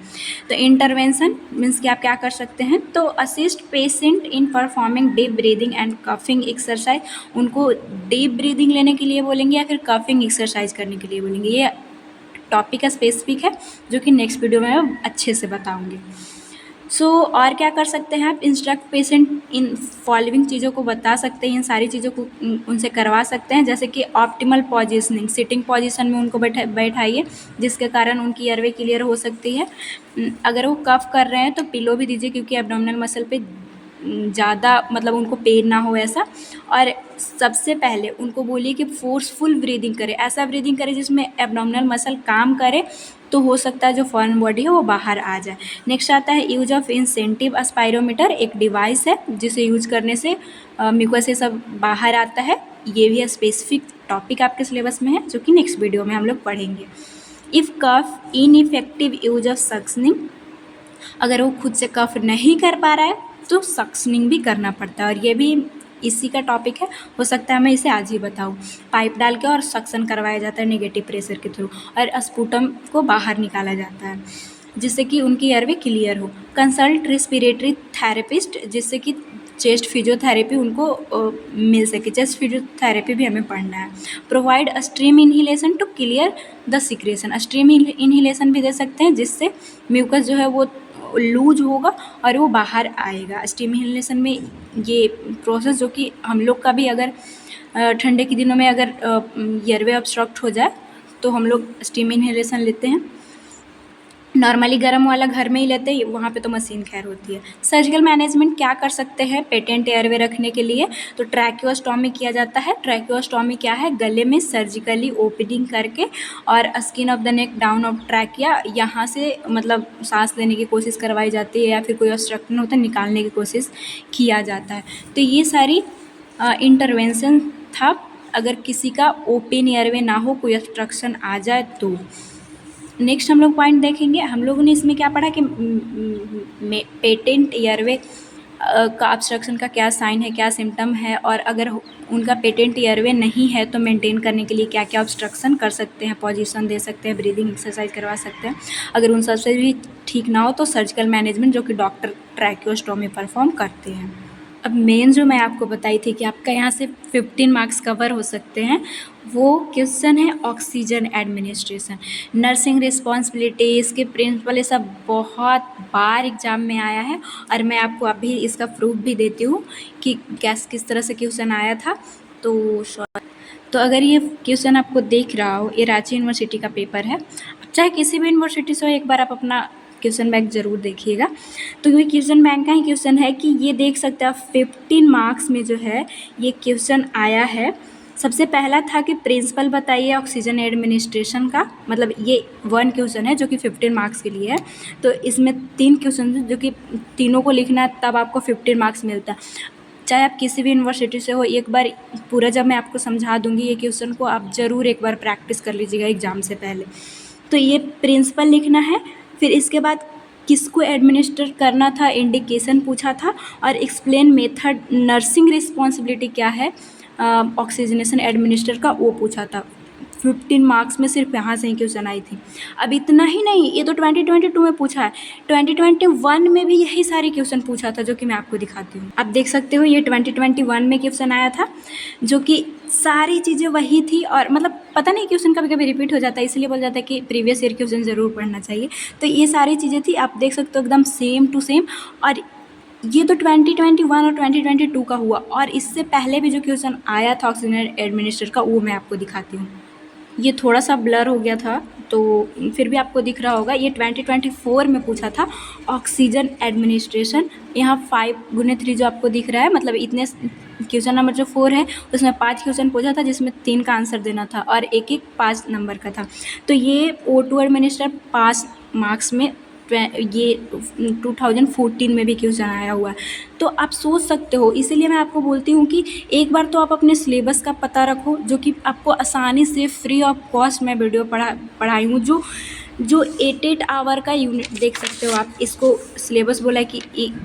तो इंटरवेंशन मीन्स कि आप क्या कर सकते हैं, तो assist patient in performing deep breathing and coughing exercise, उनको डीप ब्रीदिंग लेने के लिए बोलेंगे या फिर कफिंग एक्सरसाइज करने के लिए बोलेंगे। ये टॉपिक स्पेसिफिक है जो कि नेक्स्ट वीडियो में मैं अच्छे से बताऊँगी। और क्या कर सकते हैं आप, इंस्ट्रक्ट पेशेंट इन फॉलोइंग चीज़ों को बता सकते हैं, इन सारी चीज़ों को उनसे करवा सकते हैं। जैसे कि ऑप्टिमल पोजीशनिंग, सिटिंग पोजीशन में उनको बैठाइए जिसके कारण उनकी एयरवे क्लियर हो सकती है। अगर वो कफ कर रहे हैं तो पिलो भी दीजिए क्योंकि एब्डोमिनल मसल पे ज़्यादा मतलब उनको पेन ना हो ऐसा। और सबसे पहले उनको बोलिए कि फोर्सफुल ब्रीदिंग करें, ऐसा ब्रीदिंग करें जिसमें एब्डोमिनल मसल काम करे, तो हो सकता है जो फॉरेन बॉडी है वो बाहर आ जाए। नेक्स्ट आता है यूज ऑफ इंसेंटिव एस्पायरोमीटर, एक डिवाइस है जिसे यूज करने से म्यूकस से सब बाहर आता है। ये भी स्पेसिफिक टॉपिक आपके सिलेबस में है जो कि नेक्स्ट वीडियो में हम लोग पढ़ेंगे। If cough ineffective use of suctioning, अगर वो खुद से कफ नहीं कर पा रहा है तो सक्सनिंग भी करना पड़ता है, और ये भी इसी का टॉपिक है। हो सकता है मैं इसे आज ही बताऊँ। पाइप डाल के और सक्सन करवाया जाता है नेगेटिव प्रेशर के थ्रू, और स्पूटम को बाहर निकाला जाता है जिससे कि उनकी एयरवे क्लियर हो। कंसल्ट रेस्पिरेटरी थेरेपिस्ट, जिससे कि चेस्ट फिजियोथेरेपी उनको मिल सके। चेस्ट फिजियोथेरेपी भी हमें पढ़ना है। Provide steam inhalation to clear the secretion, steam inhalation भी दे सकते हैं जिससे म्यूकस जो है वो लूज होगा और वो बाहर आएगा। स्टीम इनहेलेशन में ये प्रोसेस जो कि हम लोग का भी अगर ठंडे के दिनों में अगर एयरवे ऑब्स्ट्रक्ट हो जाए तो हम लोग स्टीम इनहेलेशन लेते हैं। नॉर्मली गर्म वाला घर में ही लेते हैं, वहाँ पे तो मशीन खैर होती है। सर्जिकल मैनेजमेंट क्या कर सकते हैं पेटेंट एयरवे रखने के लिए? तो ट्रैकियोस्टॉमी किया जाता है। ट्रैकियोस्टॉमी क्या है? गले में सर्जिकली ओपनिंग करके और skin of the neck down of trachea, यहाँ से मतलब सांस लेने की कोशिश करवाई जाती है या फिर कोई ऑब्स्ट्रक्शन होता है निकालने की कोशिश किया जाता है। तो ये सारी इंटरवेंशन था अगर किसी का ओपन एयरवे ना हो, कोई ऑब्स्ट्रक्शन आ जाए तो। नेक्स्ट हम लोग पॉइंट देखेंगे। हम लोगों ने इसमें क्या पढ़ा कि पेटेंट एयरवे का ऑब्स्ट्रक्शन का क्या साइन है, क्या सिम्टम है, और अगर उनका पेटेंट एयरवे नहीं है तो मेंटेन करने के लिए क्या क्या ऑब्स्ट्रक्शन कर सकते हैं, पोजीशन दे सकते हैं, ब्रीदिंग एक्सरसाइज करवा सकते हैं। अगर उन सबसे भी ठीक ना हो तो सर्जिकल मैनेजमेंट जो कि डॉक्टर ट्रैकियोस्टोमी परफॉर्म करते हैं। अब मेन जो मैं आपको बताई थी कि आपका यहाँ से 15 मार्क्स कवर हो सकते हैं, वो क्वेश्चन है ऑक्सीजन एडमिनिस्ट्रेशन, नर्सिंग रिस्पॉन्सिबिलिटी, इसके प्रिंसिपल, ये सब बहुत बार एग्जाम में आया है और मैं आपको अभी इसका प्रूफ भी देती हूँ कि किस तरह से क्वेश्चन आया था। तो अगर ये क्वेश्चन आपको देख रहा हो, ये रांची यूनिवर्सिटी का पेपर है, चाहे किसी भी यूनिवर्सिटी से हो, एक बार आप अपना क्वेश्चन बैंक ज़रूर देखिएगा। तो ये क्वेश्चन बैंक का ही क्वेश्चन है कि ये देख सकते हैं आप 15 मार्क्स में जो है ये क्वेश्चन आया है। सबसे पहला था कि प्रिंसिपल बताइए ऑक्सीजन एडमिनिस्ट्रेशन का, मतलब ये 1 क्वेश्चन है जो कि 15 मार्क्स के लिए है। तो इसमें 3 क्वेश्चन जो कि तीनों को लिखना है, तब आपको 15 मार्क्स मिलता है। चाहे आप किसी भी यूनिवर्सिटी से हो, एक बार पूरा जब मैं आपको समझा दूंगी ये क्वेश्चन को, आप ज़रूर एक बार प्रैक्टिस कर लीजिएगा एग्ज़ाम से पहले। तो ये प्रिंसिपल लिखना है, फिर इसके बाद किसको एडमिनिस्टर करना था, इंडिकेशन पूछा था, और एक्सप्लेन मेथड, नर्सिंग रिस्पॉन्सिबिलिटी क्या है ऑक्सीजनेशन एडमिनिस्टर का, वो पूछा था। 15 मार्क्स में सिर्फ यहाँ से ही क्वेश्चन आई थी। अब इतना ही नहीं, ये तो 2022 में पूछा है, 2021 में भी यही सारे क्वेश्चन पूछा था जो कि मैं आपको दिखाती हूँ। आप देख सकते हो ये 2021 में क्वेश्चन आया था जो कि सारी चीज़ें वही थी, और मतलब पता नहीं क्वेश्चन कभी कभी रिपीट हो जाता है, इसलिए बोल जाता है कि प्रीवियस ईयर क्वेश्चन ज़रूर पढ़ना चाहिए। तो ये सारी चीज़ें थी, आप देख सकते हो एकदम सेम टू सेम। और ये तो 2021 और 2022 का हुआ, और इससे पहले भी जो क्वेश्चन आया था ऑक्सीजन एडमिनिस्टर का, वो मैं आपको दिखाती हूँ। ये थोड़ा सा ब्लर हो गया था तो फिर भी आपको दिख रहा होगा, ये 2024 में पूछा था ऑक्सीजन एडमिनिस्ट्रेशन। यहाँ 5×3 जो आपको दिख रहा है, मतलब इतने क्वेश्चन नंबर जो 4 है उसमें 5 क्वेश्चन पूछा था जिसमें 3 का आंसर देना था और एक 5 नंबर का था। तो ये O2 एडमिनिस्टर 5 मार्क्स में ये 2014 में भी क्वेश्चन आया हुआ है। तो आप सोच सकते हो, इसीलिए मैं आपको बोलती हूँ कि एक बार तो आप अपने सिलेबस का पता रखो, जो कि आपको आसानी से फ्री ऑफ कॉस्ट मैं वीडियो पढ़ाई हूँ। जो 8 आवर का यूनिट देख सकते हो आप, इसको सिलेबस बोला है कि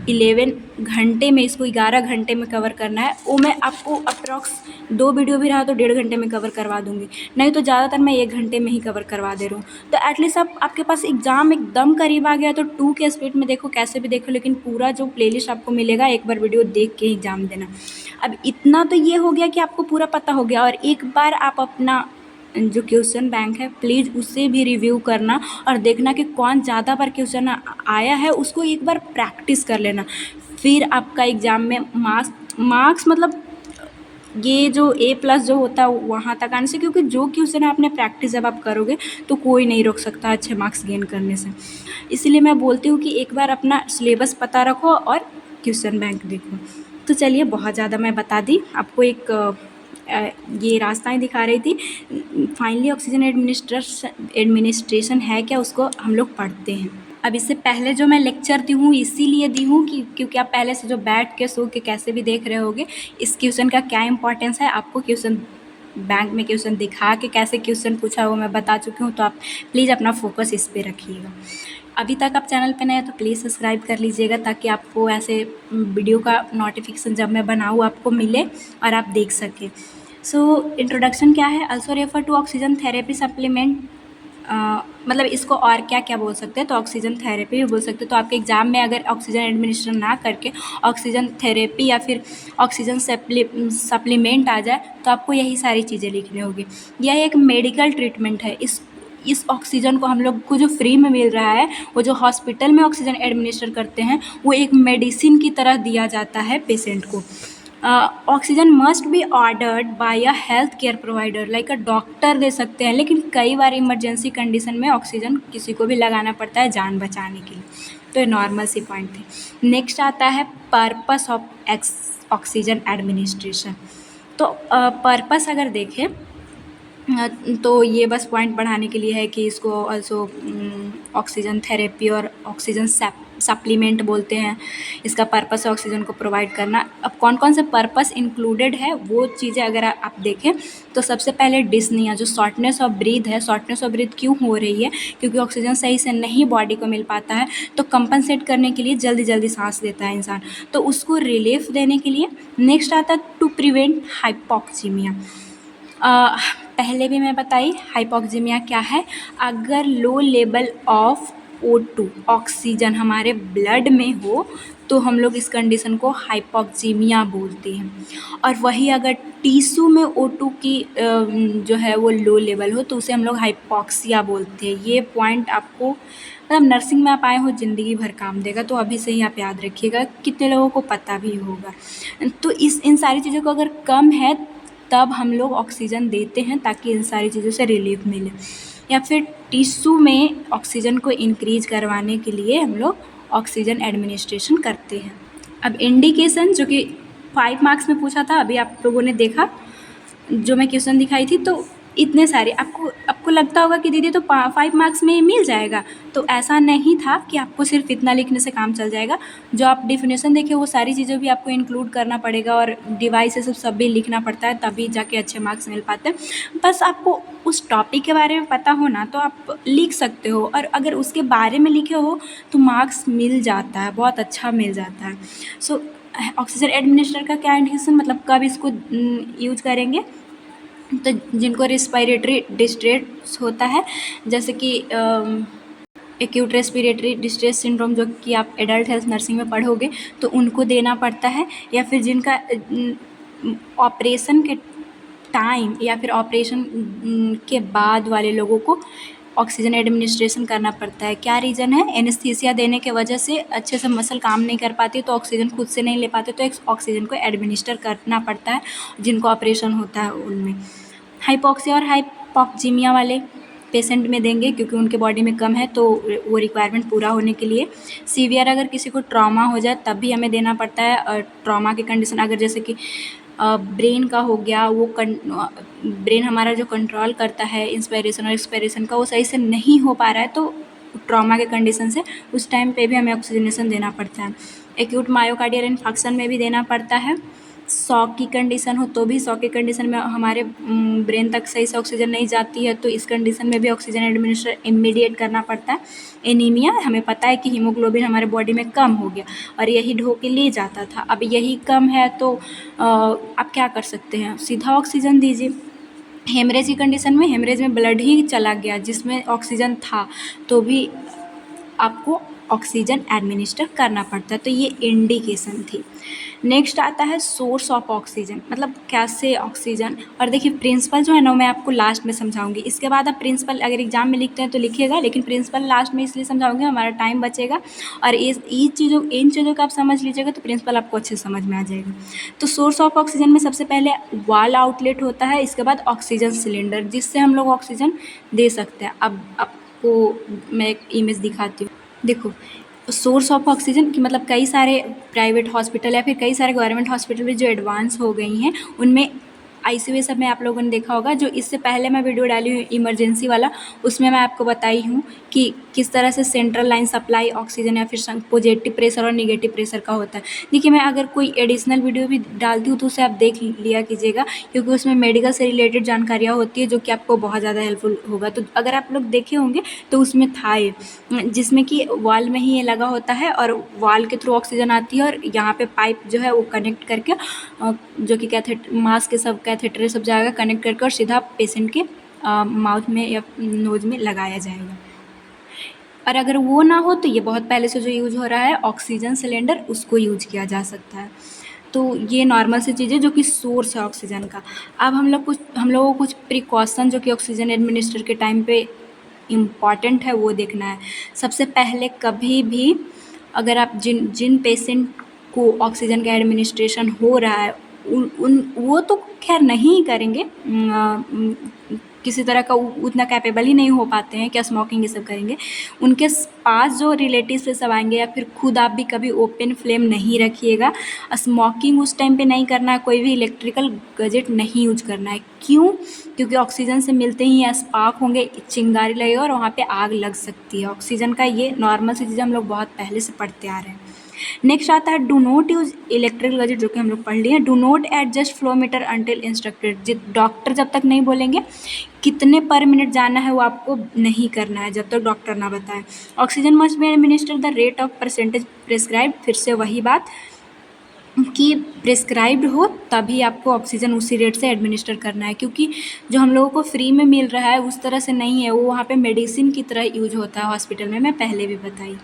11 घंटे में, इसको 11 घंटे में कवर करना है। वो मैं आपको अप्रॉक्स 2 वीडियो भी रहा तो 1.5 घंटे में कवर करवा दूँगी, नहीं तो ज़्यादातर मैं 1 घंटे में ही कवर करवा दे रहा हूँ। तो एटलीस्ट आपके पास एग्ज़ाम एकदम करीब आ गया तो 2 के स्पीड में देखो, कैसे भी देखो, लेकिन पूरा जो प्लेलिस्ट आपको मिलेगा एक बार वीडियो देख के एग्ज़ाम देना। अब इतना तो ये हो गया कि आपको पूरा पता हो गया, और एक बार आप अपना जो क्वेश्चन बैंक है प्लीज़ उसे भी रिव्यू करना और देखना कि कौन ज़्यादा बार क्वेश्चन आया है, उसको एक बार प्रैक्टिस कर लेना। फिर आपका एग्ज़ाम में मार्क्स मतलब ये जो A+ जो होता है वहाँ तक आने से, क्योंकि जो क्वेश्चन आपने प्रैक्टिस जब आप करोगे तो कोई नहीं रोक सकता अच्छे मार्क्स गेन करने से। इसीलिए मैं बोलती हूँ कि एक बार अपना सिलेबस पता रखो और क्वेश्चन बैंक देखो। तो चलिए, बहुत ज़्यादा मैं बता दी आपको, एक ये रास्ताएं दिखा रही थी। फाइनली ऑक्सीजन एडमिनिस्ट्रेशन है क्या, उसको हम लोग पढ़ते हैं। अब इससे पहले जो मैं लेक्चर दी हूँ इसीलिए दी हूँ कि क्योंकि आप पहले से जो बैठ के सो के कैसे भी देख रहे होगे इस क्वेश्चन का क्या इंपॉर्टेंस है, आपको क्वेश्चन बैंक में क्वेश्चन दिखा के कैसे क्वेश्चन पूछा वो मैं बता चुकी हूँ। तो आप प्लीज़ अपना फोकस इस पर रखिएगा। अभी तक आप चैनल पे नए हैं तो प्लीज़ सब्सक्राइब कर लीजिएगा, ताकि आपको ऐसे वीडियो का नोटिफिकेशन जब मैं बनाऊँ आपको मिले और आप देख सकें। सो इंट्रोडक्शन क्या है, also refer to oxygen therapy supplement, मतलब इसको और क्या क्या बोल सकते हैं, तो ऑक्सीजन थेरेपी भी बोल सकते हैं। तो आपके एग्ज़ाम में अगर ऑक्सीजन एडमिनिस्ट्रेशन ना करके ऑक्सीजन थेरेपी या फिर ऑक्सीजन सप्लीमेंट आ जाए तो आपको यही सारी चीज़ें लिखनी होगी। यह एक मेडिकल ट्रीटमेंट है, इस ऑक्सीजन को हम लोग को जो फ्री में मिल रहा है, वो जो हॉस्पिटल में ऑक्सीजन एडमिनिस्टर करते हैं वो एक मेडिसिन की तरह दिया जाता है पेशेंट को। Oxygen must be ordered by a health care provider, like a doctor दे सकते हैं, लेकिन कई बार इमरजेंसी कंडीशन में ऑक्सीजन किसी को भी लगाना पड़ता है जान बचाने के लिए। तो ये नॉर्मल सी पॉइंट थी। नेक्स्ट आता है पर्पस ऑफ ऑक्सीजन एडमिनिस्ट्रेशन। तो पर्पस अगर देखें तो ये बस पॉइंट बढ़ाने के लिए है कि इसको ऑल्सो ऑक्सीजन थेरेपी और ऑक्सीजन सप्लीमेंट बोलते हैं। इसका पर्पस है ऑक्सीजन को प्रोवाइड करना। अब कौन कौन से पर्पस इंक्लूडेड है वो चीज़ें अगर आप देखें तो सबसे पहले डिस्निया, जो शॉर्टनेस ऑफ ब्रीथ है। शॉर्टनेस ऑफ ब्रीथ क्यों हो रही है? क्योंकि ऑक्सीजन सही से नहीं बॉडी को मिल पाता है, तो कंपनसेट करने के लिए जल्दी जल्दी सांस लेता है इंसान, तो उसको रिलीफ देने के लिए। नेक्स्ट आता है टू प्रिवेंट हाइपोक्सीमिया। पहले भी मैं बताई हाइपोक्सीमिया क्या है। अगर low level of O2 oxygen हमारे ब्लड में हो तो हम लोग इस कंडीशन को हाइपोक्सीमिया बोलते हैं। और वही अगर टिश्यू में O2 की जो है वो लो लेवल हो तो उसे हम लोग हाइपोक्सिया बोलते हैं। ये पॉइंट आपको मतलब नर्सिंग में आप आए हो ज़िंदगी भर काम देगा, तो अभी से ही आप याद रखिएगा। कितने लोगों को पता भी होगा। तो इन सारी चीज़ों को अगर कम है तब हम लोग ऑक्सीजन देते हैं ताकि इन सारी चीज़ों से रिलीफ मिले। या फिर टिश्यू में ऑक्सीजन को इंक्रीज करवाने के लिए हम लोग ऑक्सीजन एडमिनिस्ट्रेशन करते हैं। अब इंडिकेशन जो कि 5 मार्क्स में पूछा था, अभी आप लोगों ने देखा जो मैं क्वेश्चन दिखाई थी, तो इतने सारे आपको लगता होगा कि दीदी तो 5 मार्क्स में ही मिल जाएगा, तो ऐसा नहीं था कि आपको सिर्फ इतना लिखने से काम चल जाएगा। जो आप डेफिनेशन देखे वो सारी चीज़ें भी आपको इंक्लूड करना पड़ेगा और डिवाइस सब भी लिखना पड़ता है, तभी जाके अच्छे मार्क्स मिल पाते हैं। बस आपको उस टॉपिक के बारे में पता हो ना तो आप लिख सकते हो, और अगर उसके बारे में लिखे हो तो मार्क्स मिल जाता है, बहुत अच्छा मिल जाता है। सो ऑक्सीजन एडमिनिस्टर का क्या इंडिकेशन, मतलब कब इसको यूज करेंगे? तो जिनको रेस्पिरेटरी डिस्ट्रेस होता है, जैसे कि एक्यूट रेस्पिरेटरी डिस्ट्रेस सिंड्रोम, जो कि आप एडल्ट हेल्थ नर्सिंग में पढ़ोगे, तो उनको देना पड़ता है। या फिर जिनका ऑपरेशन के टाइम या फिर ऑपरेशन के बाद वाले लोगों को ऑक्सीजन एडमिनिस्ट्रेशन करना पड़ता है। क्या रीज़न है? एनेस्थीसिया देने के वजह से अच्छे से मसल काम नहीं कर पाती, तो ऑक्सीजन खुद से नहीं ले पाते, तो एक ऑक्सीजन को एडमिनिस्टर करना पड़ता है जिनको ऑपरेशन होता है उनमें। हाइपोक्सिया और हाइपोक्सीमिया वाले पेशेंट में देंगे क्योंकि उनके बॉडी में कम है, तो वो रिक्वायरमेंट पूरा होने के लिए। सीवियर अगर किसी को ट्रॉमा हो जाए तब भी हमें देना पड़ता है। और ट्रॉमा की कंडीशन अगर जैसे कि ब्रेन का हो गया, वो ब्रेन हमारा जो कंट्रोल करता है इंस्पायरेशन और एक्सपायरेशन का, वो सही से नहीं हो पा रहा है, तो ट्रॉमा के कंडीशन से उस टाइम पे भी हमें ऑक्सीजनेशन देना पड़ता है। एक्यूट मायोकार्डियल इन्फेक्शन में भी देना पड़ता है। शॉक की कंडीशन हो तो भी, शॉक की कंडीशन में हमारे ब्रेन तक सही से ऑक्सीजन नहीं जाती है, तो इस कंडीशन में भी ऑक्सीजन एडमिनिस्टर इमीडिएट करना पड़ता है। एनीमिया, हमें पता है कि हीमोग्लोबिन हमारे बॉडी में कम हो गया और यही ढो के ले जाता था, अब यही कम है, तो आप क्या कर सकते हैं? सीधा ऑक्सीजन दीजिए। हेमरेज की कंडीशन में, हेमरेज में ब्लड ही चला गया जिसमें ऑक्सीजन था, तो भी आपको ऑक्सीजन एडमिनिस्टर करना पड़ता है। तो ये इंडिकेशन थी। नेक्स्ट आता है सोर्स ऑफ ऑक्सीजन, मतलब कैसे ऑक्सीजन। और देखिए प्रिंसिपल जो है ना, मैं आपको लास्ट में समझाऊंगी। इसके बाद आप प्रिंसिपल अगर एग्जाम में लिखते हैं तो लिखिएगा, लेकिन प्रिंसिपल लास्ट में इसलिए समझाऊंगी, हमारा टाइम बचेगा। और इन चीज़ों को आप समझ लीजिएगा तो प्रिंसिपल आपको अच्छे से समझ में आ जाएगा। तो सोर्स ऑफ ऑक्सीजन में सबसे पहले वाल आउटलेट होता है, इसके बाद ऑक्सीजन सिलेंडर, जिससे हम लोग ऑक्सीजन दे सकते हैं। अब आपको मैं एक इमेज दिखाती हूँ, देखो। सोर्स ऑफ ऑक्सीजन की मतलब कई सारे प्राइवेट हॉस्पिटल या फिर कई सारे गवर्नमेंट हॉस्पिटल भी जो एडवांस हो गई हैं, उनमें आईसीयू सब में आप लोगों ने देखा होगा। जो इससे पहले मैं वीडियो डाली हूँ इमरजेंसी वाला, उसमें मैं आपको बताई हूँ कि किस तरह से सेंट्रल लाइन सप्लाई ऑक्सीजन या फिर पॉजिटिव प्रेशर और निगेटिव प्रेशर का होता है। देखिए मैं अगर कोई एडिशनल वीडियो भी डालती हूँ तो उसे आप देख लिया कीजिएगा, क्योंकि उसमें मेडिकल से रिलेटेड जानकारियाँ होती है जो कि आपको बहुत ज़्यादा हेल्पफुल होगा। तो अगर आप लोग देखे होंगे तो उसमें था ये, जिसमें कि वॉल में ही ये लगा होता है और वॉल के थ्रू ऑक्सीजन आती है, और यहाँ पे पाइप जो है वो कनेक्ट करके जो कि मास्क के सब कैथेटर सब जाएगा कनेक्ट करके और सीधा पेशेंट के माउथ में या नोज में लगाया जाएगा। और अगर वो ना हो तो ये बहुत पहले से जो यूज हो रहा है ऑक्सीजन सिलेंडर, उसको यूज किया जा सकता है। तो ये नॉर्मल सी चीज़ें जो कि सोर्स है ऑक्सीजन का। अब हम लोगों को कुछ प्रिकॉशन जो कि ऑक्सीजन एडमिनिस्टर के टाइम पे इम्पॉर्टेंट है वो देखना है। सबसे पहले कभी भी अगर आप जिन जिन पेशेंट को ऑक्सीजन का एडमिनिस्ट्रेशन हो रहा है उन उन वो तो खैर नहीं करेंगे, किसी तरह का उतना कैपेबल ही नहीं हो पाते हैं क्या स्मोकिंग ये सब करेंगे। उनके पास जो रिलेटिव्स ये सब आएंगे या फिर खुद आप भी कभी ओपन फ्लेम नहीं रखिएगा। स्मोकिंग उस टाइम पे नहीं करना है, कोई भी इलेक्ट्रिकल गजेट नहीं यूज करना है। क्यों? क्योंकि ऑक्सीजन से मिलते ही स्पार्क होंगे, चिंगारी लगेगा और वहाँ पे आग लग सकती है। ऑक्सीजन का ये नॉर्मल सी चीज़ हम लोग बहुत पहले से पढ़ते आ रहे हैं। नेक्स्ट आता है do not use electrical gadget, जो कि हम लोग पढ़ लिए। Do not adjust flowmeter until instructed, doctor जब तक नहीं बोलेंगे कितने पर मिनट जाना है वो आपको नहीं करना है जब तक डॉक्टर ना बताए। Oxygen must be administer the rate of percentage prescribe, फिर से वही बात कि प्रिस्क्राइब्ड हो तभी आपको ऑक्सीजन उसी रेट से एडमिनिस्टर करना है, क्योंकि जो हम लोगों को फ्री में मिल रहा है उस तरह से नहीं है, वो वहाँ पे मेडिसिन की तरह यूज होता है हॉस्पिटल में, मैं पहले भी बताई।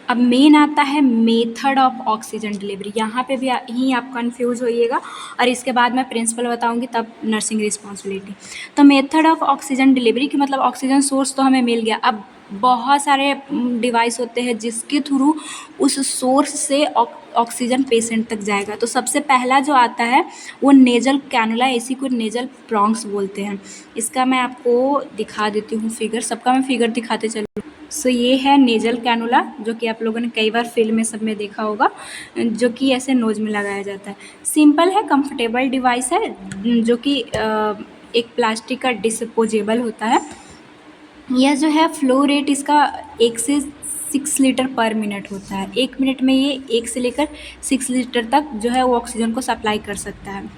अब मेन आता है मेथड ऑफ ऑक्सीजन डिलीवरी, यहाँ पे भी ही आप कंफ्यूज होइएगा और इसके बाद मैं प्रिंसिपल बताऊँगी तब नर्सिंग रिस्पॉन्सिबिलिटी। तो मेथड ऑफ ऑक्सीजन डिलीवरी की मतलब ऑक्सीजन सोर्स तो हमें मिल गया, अब बहुत सारे डिवाइस होते हैं जिसके थ्रू उस सोर्स से ऑक्सीजन पेशेंट तक जाएगा। तो सबसे पहला जो आता है वो नेजल कैनुला, इसी को नेजल प्रोंग्स बोलते हैं। इसका मैं आपको दिखा देती हूँ फिगर, सबका मैं फिगर दिखाते चलूँ। सो ये है नेजल कैनुला, जो कि आप लोगों ने कई बार फिल्म में सब में देखा होगा, जो कि ऐसे नोज में लगाया जाता है। सिंपल है, कंफर्टेबल डिवाइस है, जो कि एक प्लास्टिक का डिस्पोजेबल होता है। यह जो है फ्लो रेट इसका 1 से 6 लीटर पर मिनट होता है। 1 मिनट में ये 1 से लेकर 6 लीटर तक जो है वो ऑक्सीजन को सप्लाई कर सकता है।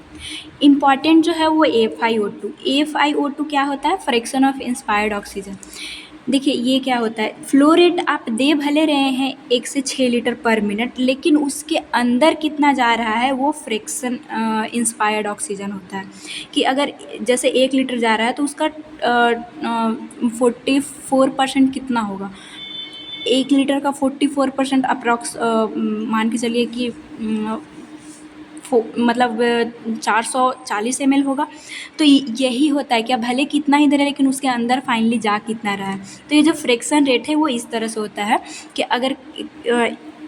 इम्पॉर्टेंट जो है वो AFiO2। AFiO2 क्या होता है? Fraction of inspired oxygen. देखिए ये क्या होता है, फ्लो रेट आप दे भले रहे हैं 1 से 6 लीटर पर मिनट, लेकिन उसके अंदर कितना जा रहा है वो फ्रैक्शन इंस्पायर्ड ऑक्सीजन होता है। कि अगर जैसे 1 लीटर जा रहा है तो उसका 44% कितना होगा, 1 लीटर का 44% अप्रॉक्स मान के चलिए कि मतलब 440 ml होगा। तो यही होता है कि अब भले कितना ही दे रहा है लेकिन उसके अंदर फाइनली जा कितना रहा है। तो ये जो फ्रैक्शन रेट है वो इस तरह से होता है कि अगर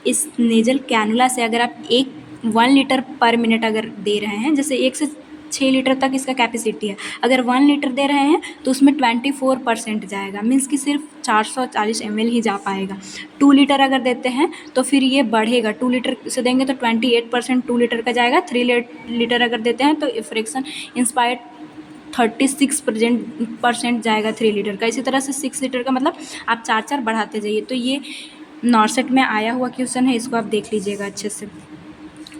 इस नेजल कैनुला से अगर आप 1 लीटर पर मिनट अगर दे रहे हैं, जैसे 1 से 6 लीटर तक इसका कैपेसिटी है, अगर 1 लीटर दे रहे हैं तो उसमें 24% जाएगा, मीन्स कि सिर्फ 440 ml ही जा पाएगा। 2 लीटर अगर देते हैं तो फिर ये बढ़ेगा, 2 लीटर से देंगे तो 28% 2 लीटर का जाएगा। 3 लीटर अगर देते हैं तो फ्रैक्शन इंस्पायर्ड 36% जाएगा 3 लीटर का। इसी तरह से 6 लीटर का मतलब आप 4 बढ़ाते जाइए। तो ये नॉर्सेट में आया हुआ क्वेश्चन है, इसको आप देख लीजिएगा अच्छे से।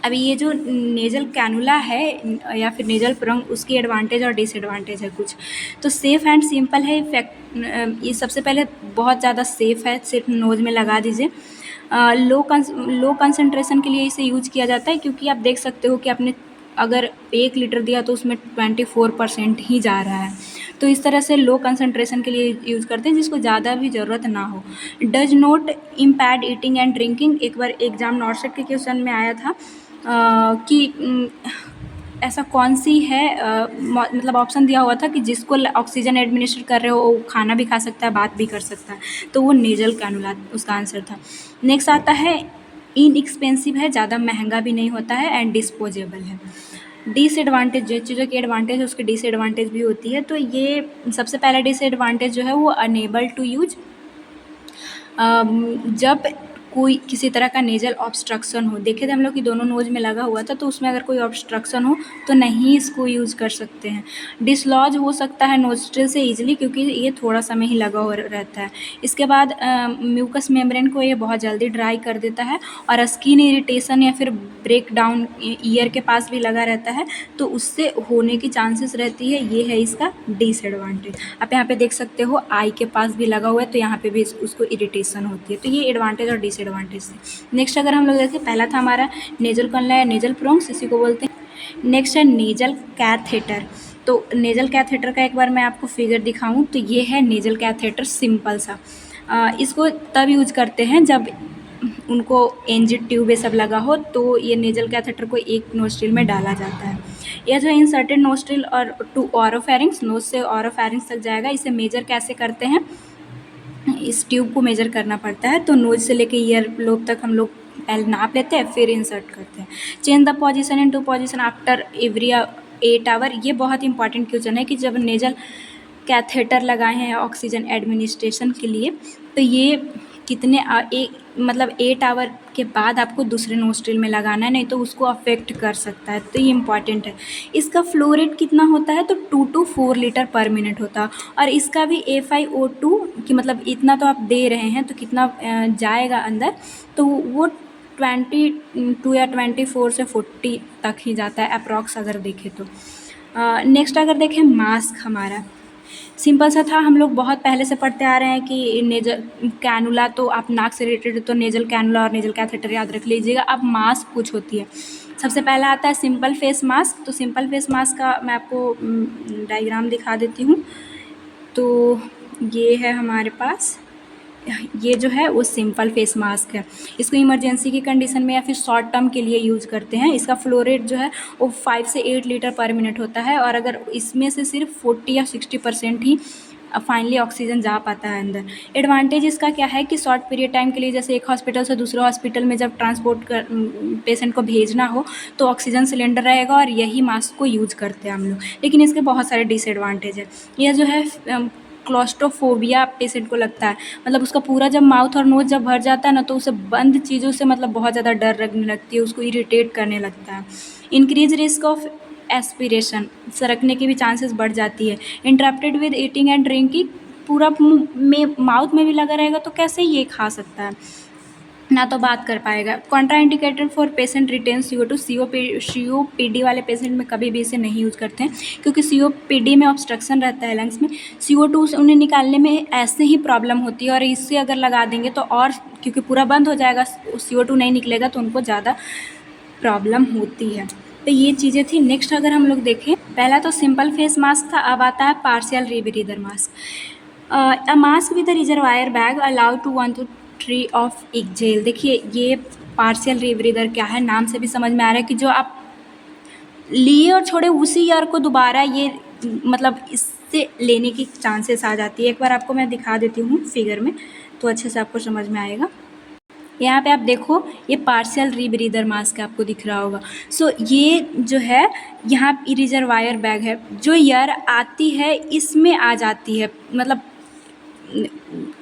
अभी ये जो नेजल कैनुला है या फिर नेजल प्रोंग, उसकी एडवांटेज और डिसएडवांटेज है कुछ। तो सेफ़ एंड सिंपल है, ये सबसे पहले बहुत ज़्यादा सेफ़ है, सिर्फ नोज़ में लगा दीजिए। लो कंसंट्रेशन के लिए इसे यूज किया जाता है, क्योंकि आप देख सकते हो कि आपने अगर 1 लीटर दिया तो उसमें 24% ही जा रहा है। तो इस तरह से लो कंसंट्रेशन के लिए यूज़ करते हैं, जिसको ज़्यादा भी ज़रूरत ना हो। Does not impede eating and drinking, एक बार एग्जाम नॉर्सेट के क्वेश्चन में आया था कि ऐसा कौन सी है मतलब ऑप्शन दिया हुआ था कि जिसको ऑक्सीजन एडमिनिस्टर कर रहे हो वो खाना भी खा सकता है, बात भी कर सकता है, तो वो नेजल कैनुला उसका आंसर था। नेक्स्ट आता है इनएक्सपेंसिव है, ज़्यादा महंगा भी नहीं होता है, एंड डिस्पोजेबल है। डिसएडवांटेज, जो चीज़ों की एडवांटेज है उसकी डिसएडवांटेज भी होती है। तो ये सबसे पहला डिसएडवांटेज जो है वो अनेबल टू यूज, जब कोई किसी तरह का नेजल ऑब्स्ट्रक्शन हो, देखे थे हम लोग कि दोनों नोज में लगा हुआ था, तो उसमें अगर कोई ऑब्स्ट्रक्शन हो तो नहीं इसको यूज़ कर सकते हैं। डिसलॉज हो सकता है नोस्ट्रिल से ईजिली, क्योंकि ये थोड़ा सा में ही लगा हुआ रहता है। इसके बाद म्यूकस मेम्ब्रेन को ये बहुत जल्दी ड्राई कर देता है, और स्किन इरिटेशन या फिर ब्रेक डाउन ईयर के पास भी लगा रहता है, तो उससे होने की चांसेस रहती है। ये है इसका डिसएडवांटेज। आप यहाँ पे देख सकते हो आई के पास भी लगा हुआ है, तो यहाँ पे भी उसको इरिटेशन होती है। तो ये एडवांटेज और डिसएडवांटेज थे। नेक्स्ट अगर हम लोग देखें, पहला था हमारा नेजल कैनुला या नेजल प्रोंग्स, इसी को बोलते हैं। नेक्स्ट है नेजल कैथेटर। तो नेजल कैथेटर का एक बार मैं आपको फिगर दिखाऊं, तो ये है नेजल कैथेटर, सिंपल सा। इसको तब यूज करते हैं जब उनको एनजिड ट्यूब ये सब लगा हो, तो ये नेजल कैथेटर को एक नोस्ट्रिल में डाला जाता है। यह जो इंसर्टेड नोस्ट्रिल और टू ऑरोफेरिंग्स, नोज से ऑरोफेरिंग्स तक जाएगा। इसे मेजर कैसे करते हैं, इस ट्यूब को मेजर करना पड़ता है। तो नोज से लेके ईयर लोब तक हम लोग पहले नाप लेते हैं, फिर इंसर्ट करते हैं। Change the position in to position after every 8 hour. ये बहुत इंपॉर्टेंट क्वेश्चन है कि जब नेजल कैथेटर लगाए हैं ऑक्सीजन एडमिनिस्ट्रेशन के लिए, तो ये कितने मतलब 8 आवर के बाद आपको दूसरे नोस्ट्रिल में लगाना है, नहीं तो उसको अफेक्ट कर सकता है। तो ये इंपॉर्टेंट है। इसका फ्लो रेट कितना होता है, तो 2 to 4 लीटर पर मिनट होता है। और इसका भी FiO2 कि मतलब इतना तो आप दे रहे हैं तो कितना जाएगा अंदर, तो वो 22 या 24 से 40 तक ही जाता है अप्रॉक्स अगर देखें तो। नेक्स्ट अगर देखें मास्क हमारा सिंपल सा था, हम लोग बहुत पहले से पढ़ते आ रहे हैं कि नेजल कैनुला, तो आप नाक से रिलेटेड तो नेजल कैनुला और नेजल कैथेटर याद रख लीजिएगा। अब मास्क कुछ होती है। सबसे पहला आता है सिंपल फेस मास्क। तो सिंपल फेस मास्क का मैं आपको डायग्राम दिखा देती हूँ। तो ये है हमारे पास, ये जो है वो सिंपल फेस मास्क है। इसको इमरजेंसी की कंडीशन में या फिर शॉर्ट टर्म के लिए यूज करते हैं। इसका फ्लो रेट जो है वो 5 से 8 लीटर पर मिनट होता है। और अगर इसमें से सिर्फ 40 या 60% ही फाइनली ऑक्सीजन जा पाता है अंदर। एडवांटेज इसका क्या है कि शॉर्ट पीरियड टाइम के लिए, जैसे एक हॉस्पिटल से दूसरे हॉस्पिटल में जब ट्रांसपोर्ट कर पेशेंट को भेजना हो तो ऑक्सीजन सिलेंडर रहेगा और यही मास्क को यूज करते हैं हम लोग। लेकिन इसके बहुत सारे डिसएडवांटेज है। यह जो है क्लॉस्ट्रोफोबिया पेशेंट को लगता है, मतलब उसका पूरा जब माउथ और नोज जब भर जाता है ना, तो उसे बंद चीज़ों से मतलब बहुत ज़्यादा डर लगने लगती है, उसको इरिटेट करने लगता है। इंक्रीज रिस्क ऑफ एस्पिरेशन, सरकने की भी चांसेस बढ़ जाती है। Interrupted with eating and drinking, पूरा मुंह में माउथ में भी लगा रहेगा तो कैसे ये खा सकता है, ना तो बात कर पाएगा। Contraindicated for patient retain CO2। COPD वाले पेशेंट में कभी भी इसे नहीं यूज़ करते हैं, क्योंकि COPD में ऑब्स्ट्रक्शन रहता है लंग्स में। CO2 से उन्हें निकालने में ऐसे ही प्रॉब्लम होती है, और इससे अगर लगा देंगे तो और, क्योंकि पूरा बंद हो जाएगा, CO2 नहीं निकलेगा तो उनको ज़्यादा प्रॉब्लम होती है। तो ये चीज़ें थी। नेक्स्ट अगर हम लोग देखें, पहला तो सिंपल फेस मास्क था, अब आता है partial rebreather mask. A mask with reservoir bag allow to 1 to 3 of एक्जेल। देखिए ये पार्शियल रीब्रीदर क्या है, नाम से भी समझ में आ रहा है कि जो आप लिए और छोड़े उसी ईयर को दोबारा ये मतलब इससे लेने की चांसेस आ जाती है। एक बार आपको मैं दिखा देती हूँ फिगर में, तो अच्छे से आपको समझ में आएगा। यहाँ पे आप देखो, ये पार्शियल रीब्रीदर मास्क आपको दिख रहा होगा। सो ये जो है यहाँ रिजर्वायर बैग है, जो एयर आती है इसमें आ जाती है, मतलब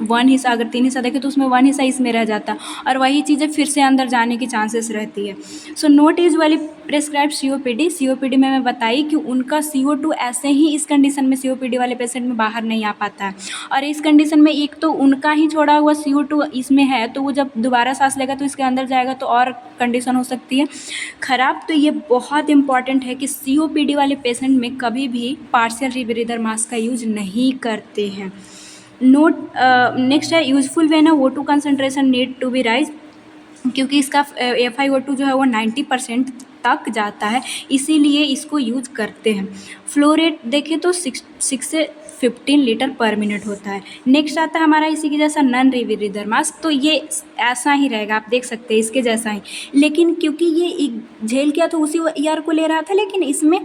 1 हिस्सा, अगर 3 हिस्सा देखें तो उसमें 1 हिस्सा इसमें रह जाता, और वही चीज़ें फिर से अंदर जाने की चांसेस रहती है। So note usually prescribe COPD में मैं बताई कि उनका CO2 ऐसे ही इस कंडीशन में COPD वाले पेशेंट में बाहर नहीं आ पाता है। और इस कंडीशन में एक तो उनका ही छोड़ा हुआ CO2 इसमें है, तो वो जब दोबारा सांस लेगा तो इसके अंदर जाएगा तो और कंडीशन हो सकती है ख़राब। तो ये बहुत इंपॉर्टेंट है कि COPD वाले पेशेंट में कभी भी पार्शियल रीब्रीदर मास्क का यूज नहीं करते हैं। नोट नेक्स्ट है यूजफुल वे ना O2 concentration need to be raise, क्योंकि इसका FiO2 जो है वो 90% तक जाता है, इसीलिए इसको यूज करते हैं। फ्लो रेट देखें तो 6 से 15 लीटर पर मिनट होता है। नेक्स्ट आता है हमारा इसी के जैसा नॉन रीब्रीदर मास्क। तो ये ऐसा ही रहेगा, आप देख सकते हैं इसके जैसा ही, लेकिन क्योंकि ये झेल किया तो उसी ईयर को ले रहा था, लेकिन इसमें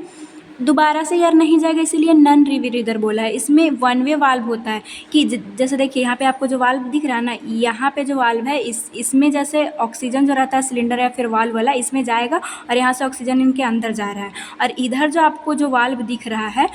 दोबारा से एयर नहीं जाएगा, इसीलिए नॉन रीब्रीदर बोला है। इसमें 1 वे वाल्व होता है कि जैसे देखिए यहाँ पे आपको जो वाल्व दिख रहा है ना, यहाँ पे जो वाल्व है इसमें जैसे ऑक्सीजन जो रहता है सिलेंडर या फिर वाल्व वाला इसमें जाएगा, और यहाँ से ऑक्सीजन इनके अंदर जा रहा है। और इधर जो आपको जो वाल्व दिख रहा है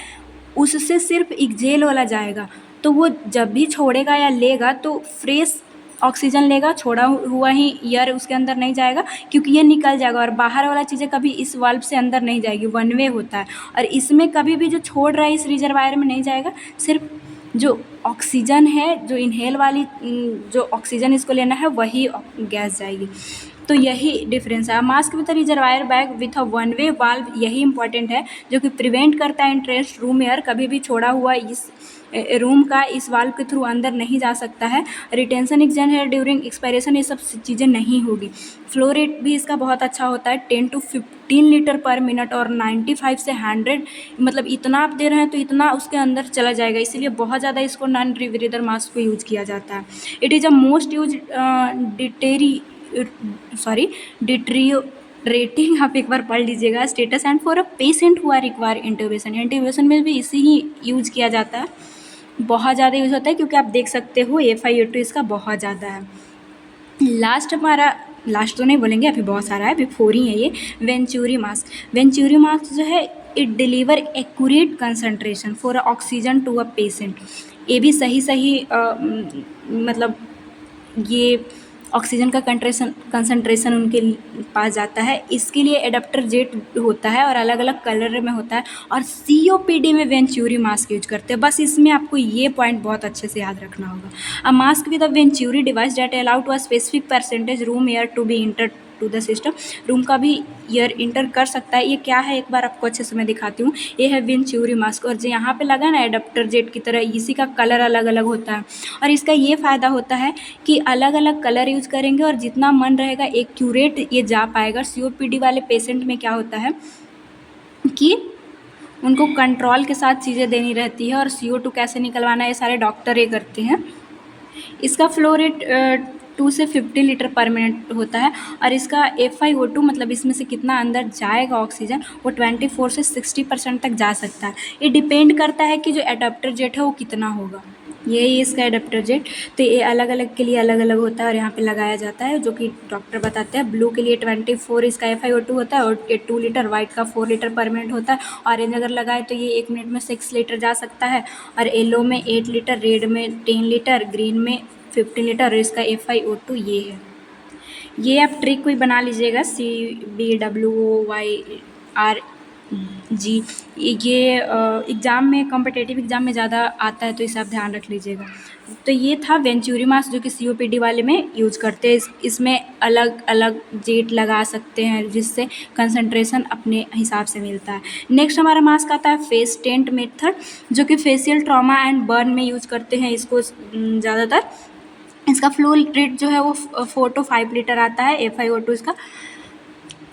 उससे सिर्फ एक्जेल वाला जाएगा, तो वो जब भी छोड़ेगा या लेगा तो फ्रेश ऑक्सीजन लेगा, छोड़ा हुआ ही एयर उसके अंदर नहीं जाएगा, क्योंकि ये निकल जाएगा। और बाहर वाला चीज़ें कभी इस वाल्व से अंदर नहीं जाएगी, 1 वे होता है। और इसमें कभी भी जो छोड़ रहा है इस रिजर्वायर में नहीं जाएगा, सिर्फ जो ऑक्सीजन है, जो इनहेल वाली जो ऑक्सीजन इसको लेना है वही गैस जाएगी। तो यही डिफरेंस है। Mask with reservoir bag with a 1 way valve, यही इंपॉर्टेंट है, जो कि प्रिवेंट करता है इंट्रेंस रूम एयर, कभी भी छोड़ा हुआ इस रूम का इस वाल्व के थ्रू अंदर नहीं जा सकता है। रिटेंशन एक्सचेंज है ड्यूरिंग एक्सपायरेशन, ये सब चीज़ें नहीं होगी। फ्लो रेट भी इसका बहुत अच्छा होता है, 10 to 15 लीटर पर मिनट, और 95 से 100, मतलब इतना आप दे रहे हैं तो इतना उसके अंदर चला जाएगा, इसीलिए बहुत ज़्यादा इसको नॉन रीब्रीदर मास्क को यूज़ किया जाता है। It is a most use deteriorating, आप एक बार पढ़ लीजिएगा, status and for a patient who are require intubation. Intubation में भी इसी ही यूज किया जाता है। बहुत ज़्यादा यूज़ होता है क्योंकि आप देख सकते हो FiO2 इसका बहुत ज़्यादा है। लास्ट तो नहीं बोलेंगे, अभी बहुत सारा है, अभी 4 ही है ये। Venturi mask. वेंचुरी मास्क जो है it deliver accurate concentration for oxygen to a patient. ये भी सही मतलब ये ऑक्सीजन का कंसंट्रेशन उनके पास जाता है। इसके लिए एडाप्टर जेट होता है और अलग अलग कलर में होता है, और COPD में वेंचुरी मास्क यूज करते हैं। बस इसमें आपको ये पॉइंट बहुत अच्छे से याद रखना होगा। A mask with a venturi device that allow to a specific percentage room air to be enter to the system. Room का भी एयर इंटर कर सकता है। ये क्या है एक बार आपको अच्छे से मैं दिखाती हूँ। ये है वेंचुरी मास्क, और जो यहाँ पे लगा ना एडाप्टर जेट की तरह, इसी का कलर अलग अलग होता है। और इसका ये फ़ायदा होता है कि अलग अलग कलर यूज़ करेंगे और जितना मन रहेगा एक्यूरेट ये जा पाएगा। COPD वाले पेशेंट में क्या होता है कि उनको कंट्रोल के साथ चीज़ें देनी रहती है, और CO2 कैसे निकलवाना है ये सारे डॉक्टर ये करते हैं। इसका फ्लो रेट 2 से 50 लीटर पर मिनट होता है, और इसका FiO2 मतलब इसमें से कितना अंदर जाएगा ऑक्सीजन, वो 24 से 60% तक जा सकता है। ये डिपेंड करता है कि जो एडाप्टर जेट है वो कितना होगा। यही इसका एडाप्टर जेट। तो ये अलग अलग के लिए अलग अलग होता है और यहाँ पे लगाया जाता है, जो कि डॉक्टर बताते हैं। ब्लू के लिए 24 इसका FiO2 होता है, और ये 2 लीटर, वाइट का 4 लीटर पर मिनट होता है। ऑरेंज अगर लगाए तो ये 1 मिनट में 6 लीटर जा सकता है, और येलो में 8 लीटर, रेड में 10 लीटर, ग्रीन में 15 लीटर, और इसका FiO2 ये है। ये आप ट्रिक कोई बना लीजिएगा, CBWOYRG। ये एग्ज़ाम में, कॉम्पिटेटिव एग्ज़ाम में ज़्यादा आता है, तो इसे आप ध्यान रख लीजिएगा। तो ये था वेंचुरी मास्क, जो कि COPD वाले में यूज़ करते हैं। इसमें अलग अलग जेट लगा सकते हैं, जिससे कंसंट्रेशन अपने हिसाब से मिलता है। नेक्स्ट हमारा मास्क आता है फेस टेंट मेथड, जो कि फेशियल ट्रॉमा एंड बर्न में यूज़ करते हैं इसको ज़्यादातर। इसका फ्लो रेट जो है वो 4 to 5 लीटर आता है। FiO2 इसका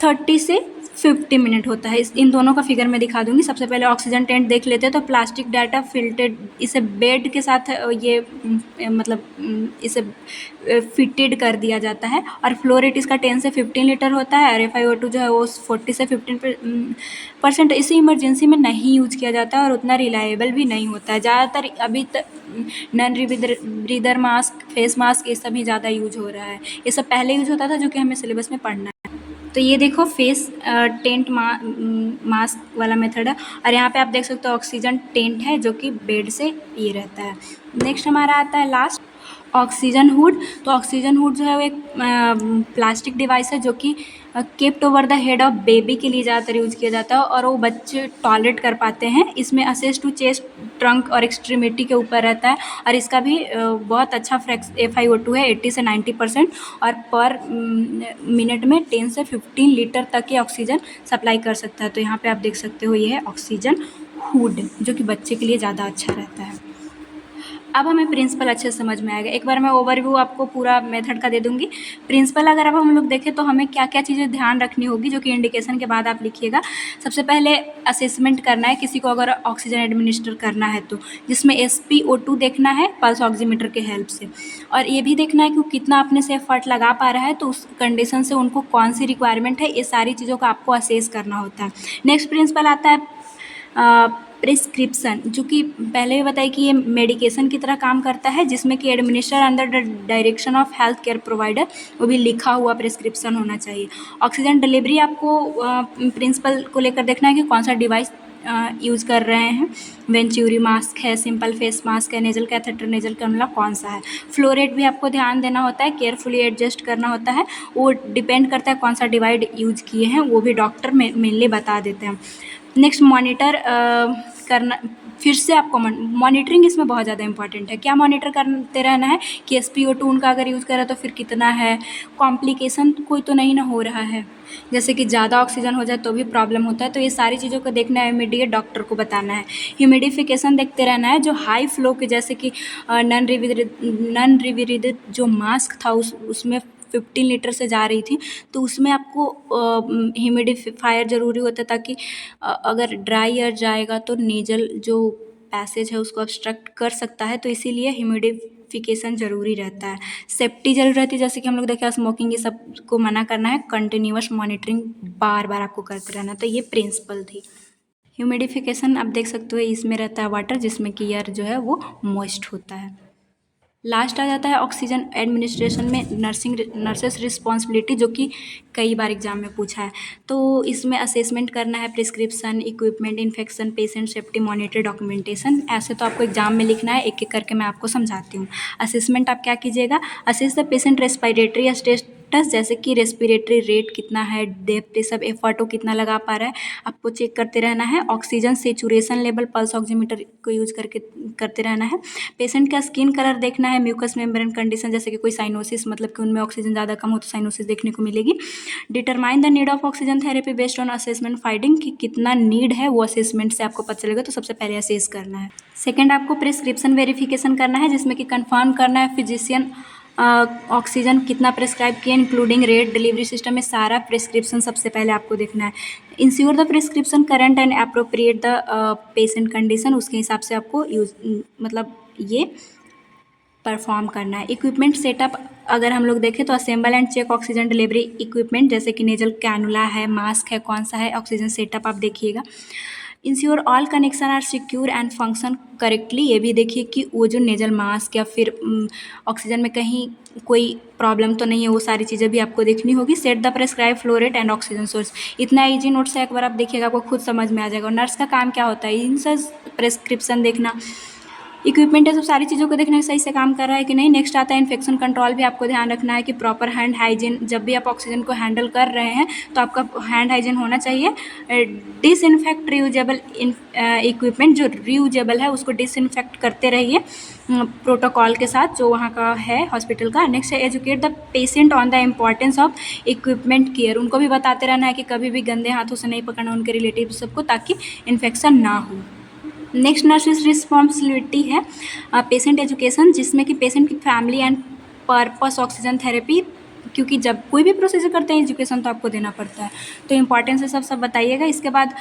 30 से 50 मिनट होता है। इन दोनों का फिगर मैं दिखा दूंगी। सबसे पहले ऑक्सीजन टेंट देख लेते हैं। तो प्लास्टिक डाटा फिल्टेड, इसे बेड के साथ ये मतलब इसे फिटेड कर दिया जाता है, और फ्लो रेट इसका 10 से 15 लीटर होता है, और FiO2 जो है वो 40 से 15%। इसे इमरजेंसी में नहीं यूज किया जाता है और उतना रिलायबल भी नहीं होता है। ज़्यादातर अभी तक non breather mask, face mask, ये सब ही ज़्यादा यूज हो रहा है। ये सब पहले यूज होता था, जो कि हमें सिलेबस में पढ़ना है। तो ये देखो फेस टेंट मास्क वाला मेथड है, और यहाँ पे आप देख सकते हो ऑक्सीजन टेंट है, जो कि बेड से ये रहता है। नेक्स्ट हमारा आता है लास्ट, ऑक्सीजन हुड। तो ऑक्सीजन हुड जो है वो एक प्लास्टिक डिवाइस है, जो कि kept over the head of baby के लिए ज़्यादातर यूज किया जाता है, और वो बच्चे टॉयलेट कर पाते हैं। इसमें असेस टू चेस्ट, ट्रंक और एक्सट्रीमिटी के ऊपर रहता है, और इसका भी बहुत अच्छा FiO2 है, 80 से 90%, और पर मिनट में 10 से 15 लीटर तक ये ऑक्सीजन सप्लाई कर सकता है। तो यहाँ पे आप देख सकते हो ये है ऑक्सीजन हुड, जो कि बच्चे के लिए ज़्यादा अच्छा रहता है। अब हमें प्रिंसिपल अच्छे से समझ में आएगा। एक बार मैं ओवरव्यू आपको पूरा मेथड का दे दूँगी। प्रिंसिपल अगर अब हम लोग देखें तो हमें क्या क्या चीज़ें ध्यान रखनी होगी, जो कि इंडिकेशन के बाद आप लिखिएगा। सबसे पहले असेसमेंट करना है किसी को अगर ऑक्सीजन एडमिनिस्टर करना है तो, जिसमें SpO2 देखना है पल्स ऑक्सीमीटर के हेल्प से, और ये भी देखना है कि वो कितना अपने से एफर्ट लगा पा रहा है, तो उस कंडीशन से उनको कौन सी रिक्वायरमेंट है, ये सारी चीज़ों का आपको असेस करना होता है। नेक्स्ट प्रिंसिपल आता है प्रिस्क्रिप्शन, जो कि पहले भी बताया कि ये मेडिकेशन की तरह काम करता है, जिसमें कि administer under the direction of health care provider, वो भी लिखा हुआ प्रिस्क्रिप्शन होना चाहिए। ऑक्सीजन डिलीवरी आपको प्रिंसिपल को लेकर देखना है कि कौन सा डिवाइस यूज़ कर रहे हैं। वेंचुरी मास्क है, सिंपल फेस मास्क है, नेजल कैथेटर, नेजल कैनुला कौन सा है। फ्लो रेट भी आपको ध्यान देना होता है, केयरफुली एडजस्ट करना होता है। वो डिपेंड करता है कौन सा डिवाइस यूज किए हैं, वो भी डॉक्टर मेनली बता देते हैं। नेक्स्ट मॉनिटर करना, फिर से आपको मॉनिटरिंग इसमें बहुत ज़्यादा इंपॉर्टेंट है। क्या मॉनिटर करते रहना है कि SpO2 उनका अगर यूज़ करें तो फिर कितना है, कॉम्प्लिकेशन कोई तो नहीं ना हो रहा है, जैसे कि ज़्यादा ऑक्सीजन हो जाए तो भी प्रॉब्लम होता है। तो ये सारी चीज़ों को देखना है, इमीडिएट डॉक्टर को बताना है। ह्यूमिडिफिकेशन देखते रहना है, जो हाई फ्लो के, जैसे कि नॉन रिविरिड जो मास्क था उसमें 15 लीटर से जा रही थी, तो उसमें आपको ह्यूमिडिफायर ज़रूरी होता है, ताकि अगर ड्राई एयर जाएगा तो नेजल जो पैसेज है उसको ऑब्स्ट्रक्ट कर सकता है, तो इसीलिए ह्यूमिडिफिकेशन ज़रूरी रहता है। सेफ्टी जरूरी रहती है, जैसे कि हम लोग देखें स्मोकिंग, ये सब को मना करना है। कंटिन्यूअस मॉनिटरिंग बार बार आपको करते रहना। तो ये प्रिंसिपल थी। ह्यूमिडिफिकेशन आप देख सकते हो इसमें रहता है वाटर, जिसमें कि एयर जो है वो मॉइस्ट होता है। लास्ट आ जाता है ऑक्सीजन एडमिनिस्ट्रेशन में नर्सेस रिस्पॉन्सिबिलिटी, जो कि कई बार एग्जाम में पूछा है। तो इसमें असेसमेंट करना है, prescription, equipment, infection, patient safety, monitor, documentation. ऐसे तो आपको एग्जाम में लिखना है, एक एक करके मैं आपको समझाती हूँ। असेसमेंट आप क्या कीजिएगा, assess the patient respiratory status, जैसे कि रेस्पिरेटरी रेट कितना है, डेप्थ, सब एफर्टो कितना लगा पा रहा है, आपको चेक करते रहना है। Oxygen saturation level pulse oximeter को यूज करके करते रहना है। पेशेंट का स्किन कलर देखना है, म्यूकस मेम्ब्रेन कंडीशन, जैसे कि कोई साइनोसिस, मतलब कि उनमें ऑक्सीजन ज़्यादा कम हो तो साइनोसिस देखने को मिलेगी। Determine the need of oxygen therapy based on assessment finding, कि कितना नीड है वो असेसमेंट से आपको पता चलेगा, तो सबसे पहले असेस करना है। सेकेंड, आपको प्रिस्क्रिप्शन वेरिफिकेशन करना है, जिसमें कि कंफर्म करना है फिजिशियन ऑक्सीजन कितना प्रेस्क्राइब किया, इंक्लूडिंग रेट, डिलीवरी सिस्टम में सारा प्रिस्क्रिप्शन सबसे पहले आपको देखना है। Ensure the prescription current and appropriate the patient condition, उसके हिसाब से आपको यूज मतलब ये परफॉर्म करना है। इक्विपमेंट सेटअप अगर हम लोग देखें तो assemble and check oxygen delivery equipment, जैसे कि नेजल कैनुला है, मास्क है, कौन सा है, ऑक्सीजन सेटअप आप देखिएगा। Ensure all connection are secure and function correctly, ये भी देखिए कि वो जो नेजल मास्क या फिर ऑक्सीजन में कहीं कोई प्रॉब्लम तो नहीं है, वो सारी चीज़ें भी आपको देखनी होगी। Set the prescribe flow rate and oxygen source, इतना ईजी नोट्स है, एक बार आप देखिएगा आपको खुद समझ में आ जाएगा। और नर्स का काम क्या होता है, इन सब प्रेस्क्रिप्शन देखना, इक्विपमेंट है, सब सारी चीज़ों को देखना है सही से काम कर रहा है कि नहीं। नेक्स्ट आता है इन्फेक्शन कंट्रोल, भी आपको ध्यान रखना है कि प्रॉपर हैंड हाइजीन, जब भी आप ऑक्सीजन को हैंडल कर रहे हैं तो आपका हैंड हाइजीन होना चाहिए। डिसइंफेक्ट रीयूजेबल इक्विपमेंट, जो रीयूजेबल है उसको डिसइंफेक्ट करते रहिए प्रोटोकॉल के साथ जो वहाँ का है हॉस्पिटल का। नेक्स्ट है educate the patient on the importance of equipment care, उनको भी बताते रहना है कि कभी भी गंदे हाथों से नहीं पकड़ना उनके रिलेटिव सबको, ताकि इन्फेक्शन ना हो। नेक्स्ट नर्सिस रिस्पॉन्सिबिलिटी है पेशेंट एजुकेशन, जिसमें कि पेशेंट की family and purpose oxygen therapy, क्योंकि जब कोई भी प्रोसीजर करते हैं एजुकेशन तो आपको देना पड़ता है, तो इंपॉर्टेंस है सब बताइएगा। इसके बाद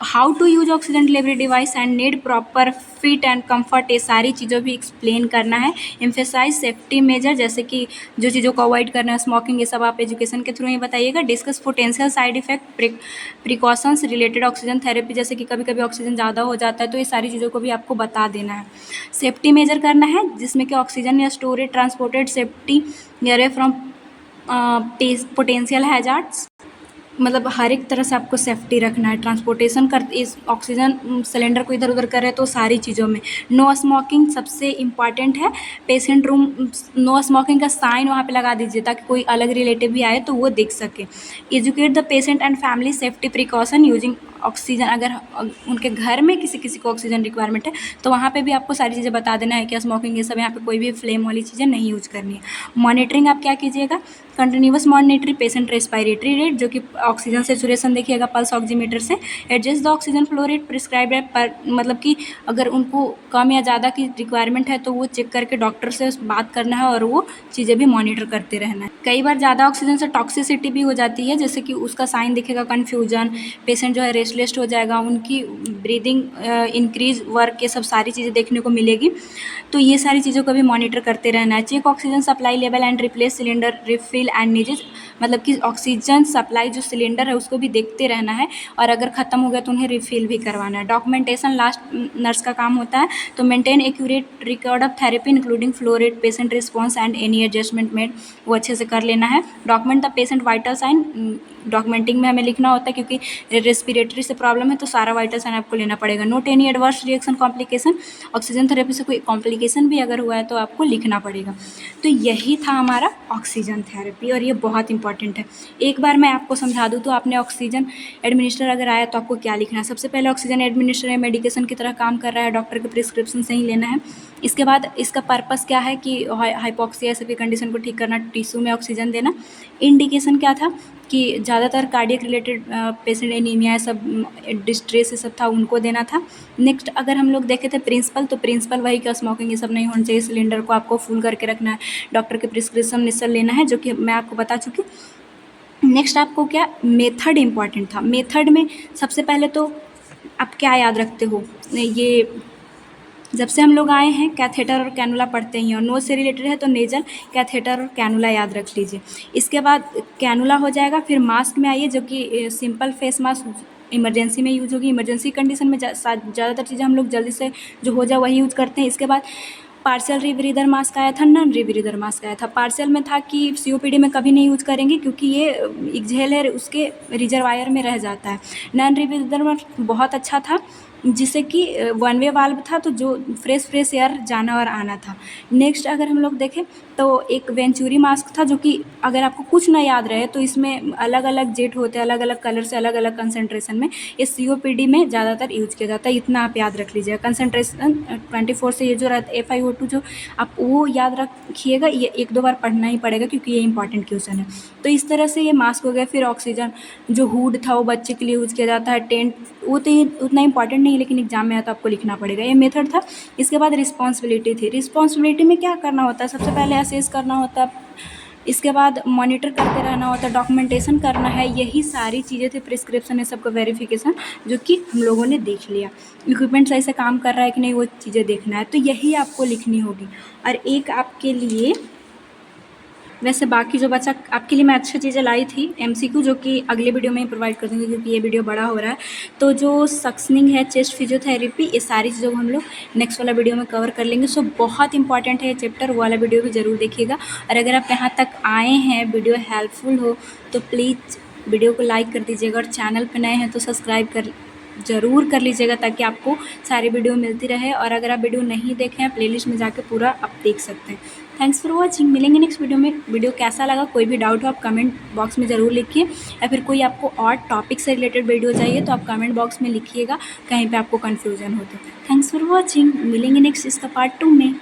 how to use oxygen delivery device and need proper fit and comfort, ये सारी चीज़ों भी एक्सप्लेन करना है। एम्फेसाइज सेफ्टी मेजर, जैसे कि जो चीज़ों को अवॉइड करना है, स्मोकिंग, ये सब आप एजुकेशन के थ्रू ही बताइएगा। Discuss potential side effect, precautions related oxygen therapy, जैसे कि कभी कभी ऑक्सीजन ज़्यादा हो जाता है, तो ये सारी चीज़ों को भी आपको बता देना है। सेफ्टी मेजर करना है, जिसमें कि ऑक्सीजन या storage transported safety away from potential hazards, मतलब हर एक तरह से आपको सेफ्टी रखना है। ट्रांसपोर्टेशन कर इस ऑक्सीजन सिलेंडर को इधर उधर करे तो सारी चीज़ों में। नो स्मोकिंग सबसे इम्पॉर्टेंट है, पेशेंट रूम नो स्मोकिंग का साइन वहाँ पे लगा दीजिए, ताकि कोई अलग रिलेटिव भी आए तो वो देख सके। Educate the patient and family safety precaution using oxygen, अगर उनके घर में किसी किसी को ऑक्सीजन रिक्वायरमेंट है तो वहाँ पे भी आपको सारी चीज़ें बता देना है, क्या स्मोकिंग, ये सब यहाँ पे कोई भी फ्लेम वाली चीज़ें नहीं यूज करनी है। मॉनिटरिंग आप क्या कीजिएगा, continuous monitoring patient respiratory rate, जो कि ऑक्सीजन सेचुरेशन देखिएगा पल्स ऑक्सीमीटर से। Adjust the oxygen flow rate prescribe है पर, मतलब कि अगर उनको कम या ज़्यादा की रिक्वायरमेंट है तो वो चेक करके डॉक्टर से बात करना है और वो चीज़ें भी मॉनिटर करते रहना है। कई बार ज़्यादा ऑक्सीजन से टॉक्सिसिटी भी हो जाती है, जैसे कि उसका साइन दिखेगा कन्फ्यूजन, पेशेंट जो है रेस्टलेस हो जाएगा, उनकी ब्रीदिंग इंक्रीज वर्क, ये सब सारी चीज़ें देखने को मिलेगी, तो ये सारी चीज़ों को भी मॉनिटर करते रहना है। Check oxygen supply level and replace cylinder refill and needs, मतलब कि ऑक्सीजन सप्लाई जो सिलेंडर है उसको भी देखते रहना है, और अगर ख़त्म हो गया तो उन्हें रिफिल भी करवाना है। डॉक्यूमेंटेशन लास्ट नर्स का काम होता है, तो maintain accurate record of therapy including flow rate, patient response and any adjustment made, वो अच्छे से कर लेना है। Document the patient vital sign, documenting में हमें लिखना होता है, क्योंकि रेस्पिरेटरी से प्रॉब्लम है तो सारा वाइटल साइन आपको लेना पड़ेगा। Note any adverse reaction complication, oxygen therapy से कोई कॉम्प्लिकेशन भी अगर हुआ है तो आपको लिखना पड़ेगा। तो यही था हमारा ऑक्सीजन थेरेपी, और ये बहुत इंपॉर्टेंट है। एक बार मैं आपको समझा दूँ तो आपने ऑक्सीजन एडमिनिस्टर अगर आया तो आपको क्या लिखना है। सबसे पहले ऑक्सीजन एडमिनिस्टर मेडिकेशन की तरह काम कर रहा है, डॉक्टर के प्रिस्क्रिप्शन से ही लेना है। इसके बाद इसका पर्पस क्या है कि हाइपोक्सिया सब की कंडीशन को ठीक करना, टिश्यू में ऑक्सीजन देना। इंडिकेशन क्या था कि ज़्यादातर कार्डियक रिलेटेड पेशेंट, एनीमिया सब, डिस्ट्रेस ये सब था, उनको देना था। नेक्स्ट अगर हम लोग देखे थे प्रिंसिपल, तो प्रिंसिपल वही का स्मोकिंग ये सब नहीं होना चाहिए, सिलेंडर को आपको फुल करके रखना है, डॉक्टर के प्रिस्क्रिप्शन निश्चय लेना है, जो कि मैं आपको बता चुकी। नेक्स्ट आपको क्या मेथड इम्पॉर्टेंट था। मेथड में सबसे पहले तो आप क्या याद रखते हो, ये जब से हम लोग आए हैं कैथेटर और कैनुला पढ़ते ही हैं, और नोज से रिलेटेड है तो नेजल, कैथेटर और कैनुला याद रख लीजिए। इसके बाद कैनुला हो जाएगा, फिर मास्क में आइए, जो कि सिंपल फेस मास्क इमरजेंसी में यूज होगी। इमरजेंसी कंडीशन में ज़्यादातर चीज़ें हम लोग जल्दी से जो हो जाए वही यूज करते हैं। इसके बाद पार्शियल रीब्रीदर मास्क आया था, नॉन रीब्रीदर मास्क आया था। पार्शियल में था कि सीओपीडी में कभी नहीं यूज करेंगे क्योंकि ये एक्सहेलर उसके रिजर्वायर में रह जाता है। नॉन रीब्रीदर मास्क बहुत अच्छा था जिससे कि वन वे वाल्व था, तो जो फ्रेश एयर जाना और आना था। नेक्स्ट अगर हम लोग देखें तो एक वेंचुरी मास्क था जो कि अगर आपको कुछ ना याद रहे तो इसमें अलग अलग जेट होते हैं, अलग अलग कलर से अलग अलग कंसनट्रेशन में। ये सीओपीडी में ज़्यादातर यूज किया जाता है, इतना आप याद रख लीजिएगा। कंसनट्रेशन 24 से ये जो रहता है FiO2 जो आप वो याद रखिएगा, ये एक दो बार पढ़ना ही पड़ेगा क्योंकि ये इंपॉर्टेंट क्वेश्चन है। तो इस तरह से ये मास्क हो गया। फिर ऑक्सीजन जो हुड था वो बच्चे के लिए यूज़ किया जाता है। टेंट वो तो ये उतना इंपॉर्टेंट नहीं है लेकिन एग्जाम में आया तो आपको लिखना पड़ेगा। ये मेथड था। इसके बाद रिस्पॉन्सिबिलिटी थी। रिस्पॉन्सिबिलिटी में क्या करना होता है, सबसे पहले असेस करना होता है, इसके बाद मॉनिटर करते रहना होता है, डॉक्यूमेंटेशन करना है। यही सारी चीज़ें थी। प्रिस्क्रिप्शन है सबका वेरिफिकेशन जो कि हम लोगों ने देख लिया। इक्विपमेंट सही से काम कर रहा है कि नहीं वो चीज़ें देखना है, तो यही आपको लिखनी होगी। और एक आपके लिए वैसे बाकी जो बचा आपके लिए मैं अच्छी चीज़ें लाई थी MCQ जो कि अगले वीडियो में ही प्रोवाइड कर दूँगी क्योंकि ये वीडियो बड़ा हो रहा है। तो जो सक्शनिंग है, चेस्ट फिजियोथेरेपी, ये सारी चीज़ों को हम लोग नेक्स्ट वाला वीडियो में कवर कर लेंगे। सो बहुत इंपॉर्टेंट है ये चैप्टर, वो वाला वीडियो भी ज़रूर देखिएगा। और अगर आप यहाँ तक आए हैं, वीडियो हेल्पफुल हो तो प्लीज़ वीडियो को लाइक कर दीजिएगा और चैनल पर नए हैं तो सब्सक्राइब ज़रूर कर लीजिएगा ताकि आपको सारी वीडियो मिलती रहे। और अगर आप वीडियो नहीं देखे हैं प्लेलिस्ट में जाके पूरा आप देख सकते हैं। Thanks for watching. मिलेंगे नेक्स्ट वीडियो में। वीडियो कैसा लगा, कोई भी डाउट हो आप कमेंट बॉक्स में ज़रूर लिखिए, या फिर कोई आपको और टॉपिक से रिलेटेड वीडियो चाहिए तो आप कमेंट बॉक्स में लिखिएगा, कहीं पे आपको कन्फ्यूजन हो तो। Thanks for watching. मिलेंगे नेक्स्ट इसका पार्ट 2 में।